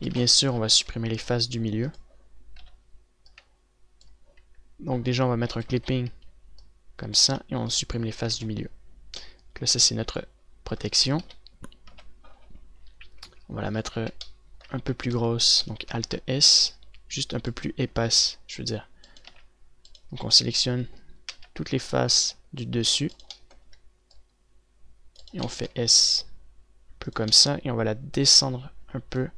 Et bien sûr, on va supprimer les faces du milieu. Donc déjà, on va mettre un clipping comme ça et on supprime les faces du milieu. Donc là, ça c'est notre protection. On va la mettre un peu plus grosse, donc Alt S, juste un peu plus épaisse, je veux dire. Donc on sélectionne toutes les faces du dessus et on fait S, un peu comme ça, et on va la descendre un peu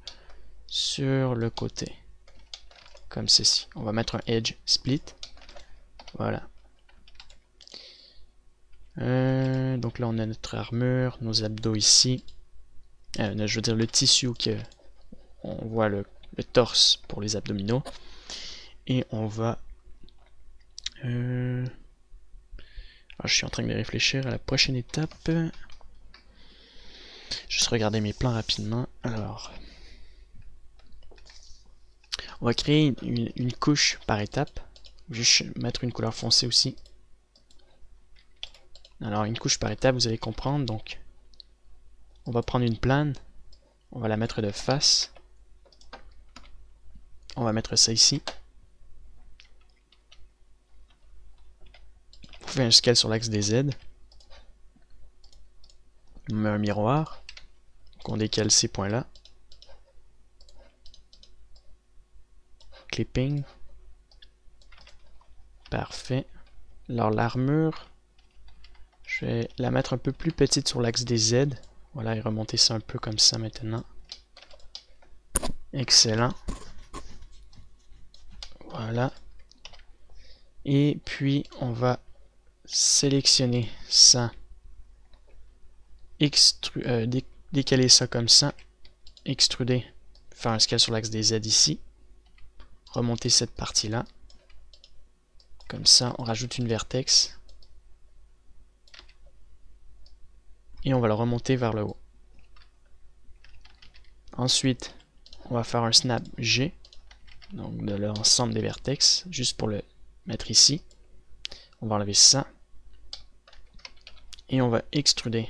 sur le côté, comme ceci. On va mettre un Edge Split, voilà. Donc là on a notre armure, nos abdos ici, je veux dire le tissu que on voit le torse pour les abdominaux, et on va je suis en train de réfléchir à la prochaine étape. Juste regarder mes plans rapidement. Alors, on va créer une couche par étape. Juste mettre une couleur foncée aussi. Alors, une couche par étape, vous allez comprendre. Donc, on va prendre une plane. On va la mettre de face. On va mettre ça ici. On fait un scale sur l'axe des Z. On met un miroir. Donc on décale ces points-là. Clipping. Parfait. Alors l'armure, je vais la mettre un peu plus petite sur l'axe des Z. Voilà, et remonter ça un peu comme ça maintenant. Excellent. Voilà. Et puis on va sélectionner ça. Décaler ça comme ça. Extruder. Faire un scale sur l'axe des Z ici. Remonter cette partie-là. Comme ça, on rajoute une vertex. Et on va le remonter vers le haut. Ensuite, on va faire un snap G. Donc de l'ensemble des vertex. Juste pour le mettre ici. On va enlever ça. Et on va extruder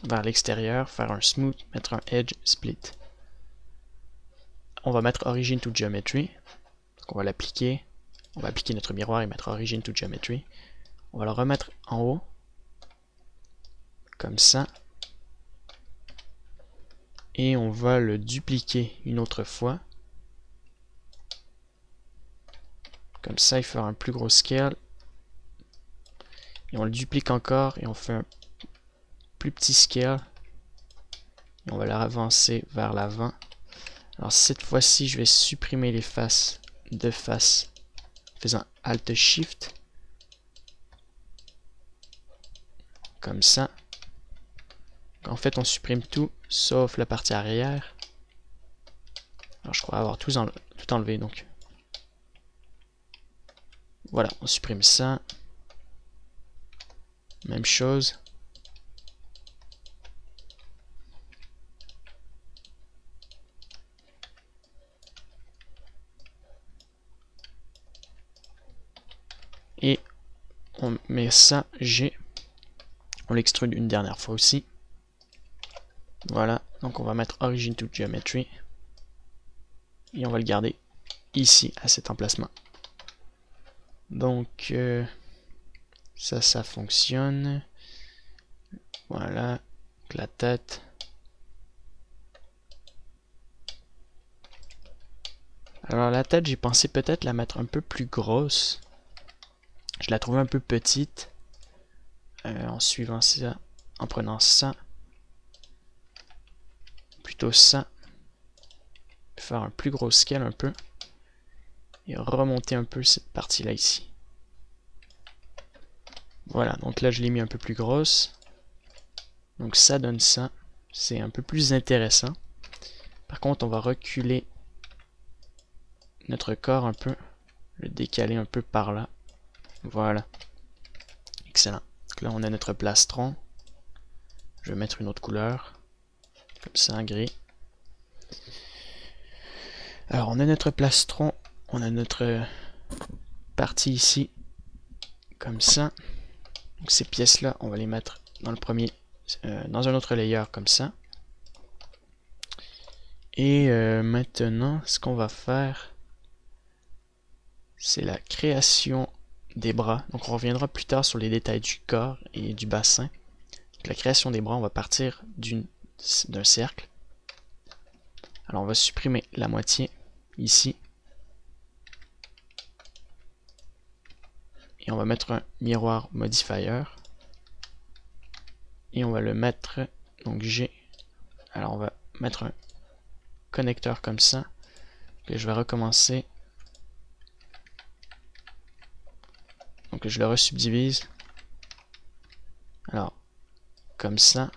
vers l'extérieur. Faire un smooth. Mettre un edge split. On va mettre origin to geometry. Donc on va l'appliquer. On va appliquer notre miroir et mettre origin to geometry. On va le remettre en haut. Comme ça. Et on va le dupliquer une autre fois. Comme ça, il fera un plus gros scale. Et on le duplique encore et on fait un plus petit scale. Et on va l'avancer vers l'avant. Alors cette fois-ci, je vais supprimer les faces de face en faisant Alt Shift. Comme ça. En fait, on supprime tout sauf la partie arrière. Alors je crois avoir tout enlevé donc. Voilà, on supprime ça. Même chose. Et on met ça G. On l'extrude une dernière fois aussi. Voilà, donc on va mettre Origin to Geometry. Et on va le garder ici, à cet emplacement. Donc, ça fonctionne. Voilà, la tête. Alors la tête, j'ai pensé peut-être la mettre un peu plus grosse. Je la trouvais un peu petite. En suivant ça, en prenant ça. Plutôt ça. Faire un plus gros scale un peu. Et remonter un peu cette partie-là ici. Voilà, donc là je l'ai mis un peu plus grosse. Donc ça donne ça. C'est un peu plus intéressant. Par contre, on va reculer notre corps un peu. Le décaler un peu par là. Voilà. Excellent. Donc là on a notre plastron. Je vais mettre une autre couleur. Comme ça, gris. Alors on a notre plastron. On a notre partie ici. Comme ça. Donc ces pièces-là, on va les mettre dans le premier, dans un autre layer comme ça. Et maintenant, ce qu'on va faire, c'est la création des bras. Donc on reviendra plus tard sur les détails du corps et du bassin. Donc, la création des bras, on va partir d'un cercle. Alors on va supprimer la moitié ici. Et on va mettre un miroir modifier. Et on va le mettre, donc G. Alors on va mettre un connecteur comme ça. Puis je vais recommencer. Donc je le resubdivise. Alors, comme ça.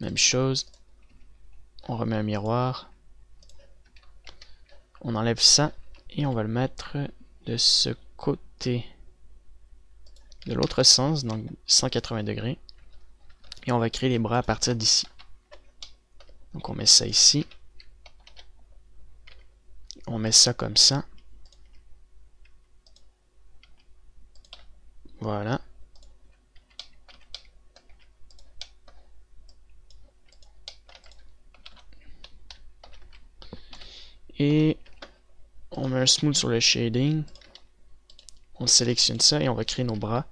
Même chose. On remet un miroir. On enlève ça. Et on va le mettre de ce côté. De l'autre sens, donc 180 degrés. Et on va créer les bras à partir d'ici. Donc on met ça ici. On met ça comme ça. Voilà. Et on met un smooth sur le shading. On sélectionne ça et on va créer nos bras.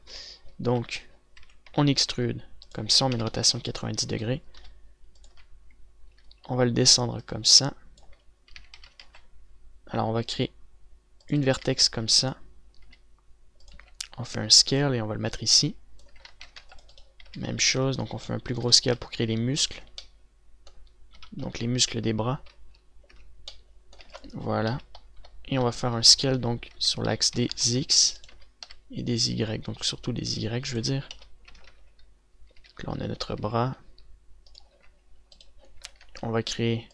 Donc, on extrude. Comme ça, on met une rotation de 90 degrés. On va le descendre comme ça. Alors, on va créer une vertex comme ça. On fait un scale et on va le mettre ici. Même chose, donc on fait un plus gros scale pour créer les muscles. Donc les muscles des bras. Voilà. Et on va faire un scale donc sur l'axe des X et des Y. Donc surtout des Y, je veux dire. Donc là on a notre bras. On va créer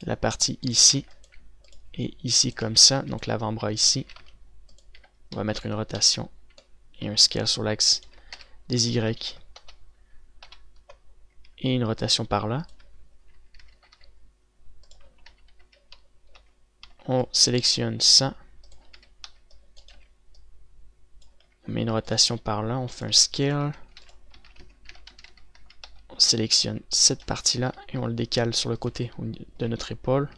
la partie ici et ici comme ça. Donc l'avant-bras ici. On va mettre une rotation et un scale sur l'axe des Y. Et une rotation par là. On sélectionne ça. On met une rotation par là. On fait un scale. On sélectionne cette partie-là et on le décale sur le côté de notre épaule.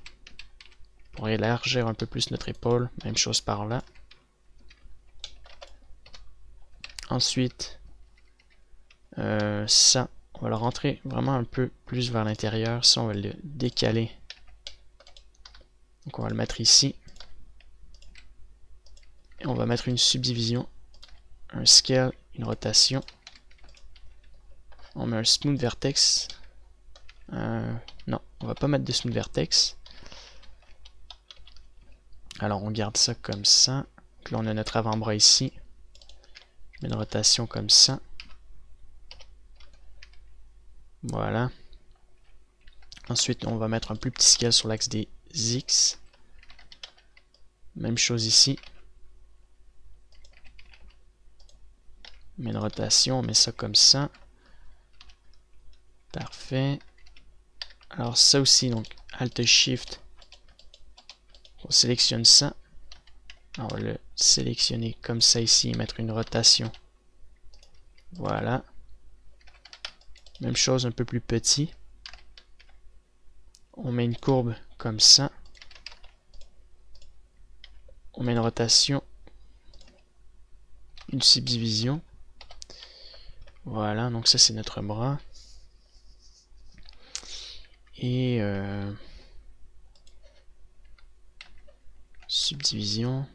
Pour élargir un peu plus notre épaule. Même chose par là. Ensuite, ça, on va le rentrer vraiment un peu plus vers l'intérieur. Ça, on va le décaler. Donc on va le mettre ici. Et on va mettre une subdivision, un scale, une rotation. On met un smooth vertex. Non, on va pas mettre de smooth vertex. Alors on garde ça comme ça. Donc là on a notre avant-bras ici. Je mets une rotation comme ça. Voilà. Ensuite on va mettre un plus petit scale sur l'axe des X. Même chose ici. On met une rotation, on met ça comme ça. Parfait. Alors ça aussi, donc Alt Shift. On sélectionne ça. On va le sélectionner comme ça ici et mettre une rotation. Voilà. Même chose, un peu plus petit. On met une courbe comme ça. On met une rotation. Une subdivision. Voilà, donc ça c'est notre bras. Et subdivision.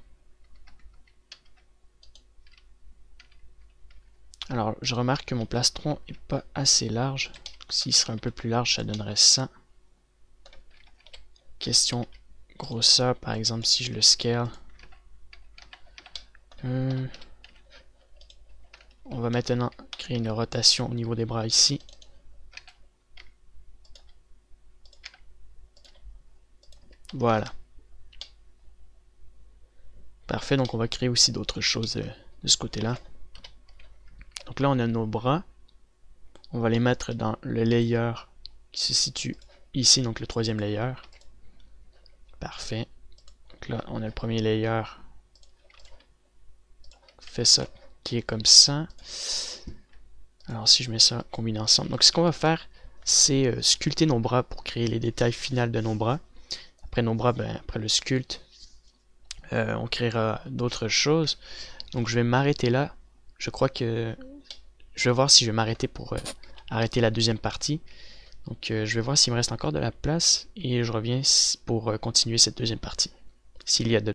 Alors je remarque que mon plastron est pas assez large. S'il serait un peu plus large, ça donnerait ça. Question grosseur, par exemple, si je le scale. On va maintenant créer une rotation au niveau des bras ici. Voilà. Parfait, donc on va créer aussi d'autres choses de ce côté-là. Donc là, on a nos bras. On va les mettre dans le layer qui se situe ici, donc le troisième layer. Parfait. Donc là, on a le premier layer. Fait ça qui est comme ça. Alors si je mets ça combiné ensemble. Donc ce qu'on va faire, c'est sculpter nos bras pour créer les détails finaux de nos bras. Après nos bras, après le sculpte, on créera d'autres choses. Donc je vais m'arrêter là. Je crois que je vais voir si je vais m'arrêter pour arrêter la deuxième partie. Donc je vais voir s'il me reste encore de la place et je reviens pour continuer cette deuxième partie. S'il y a de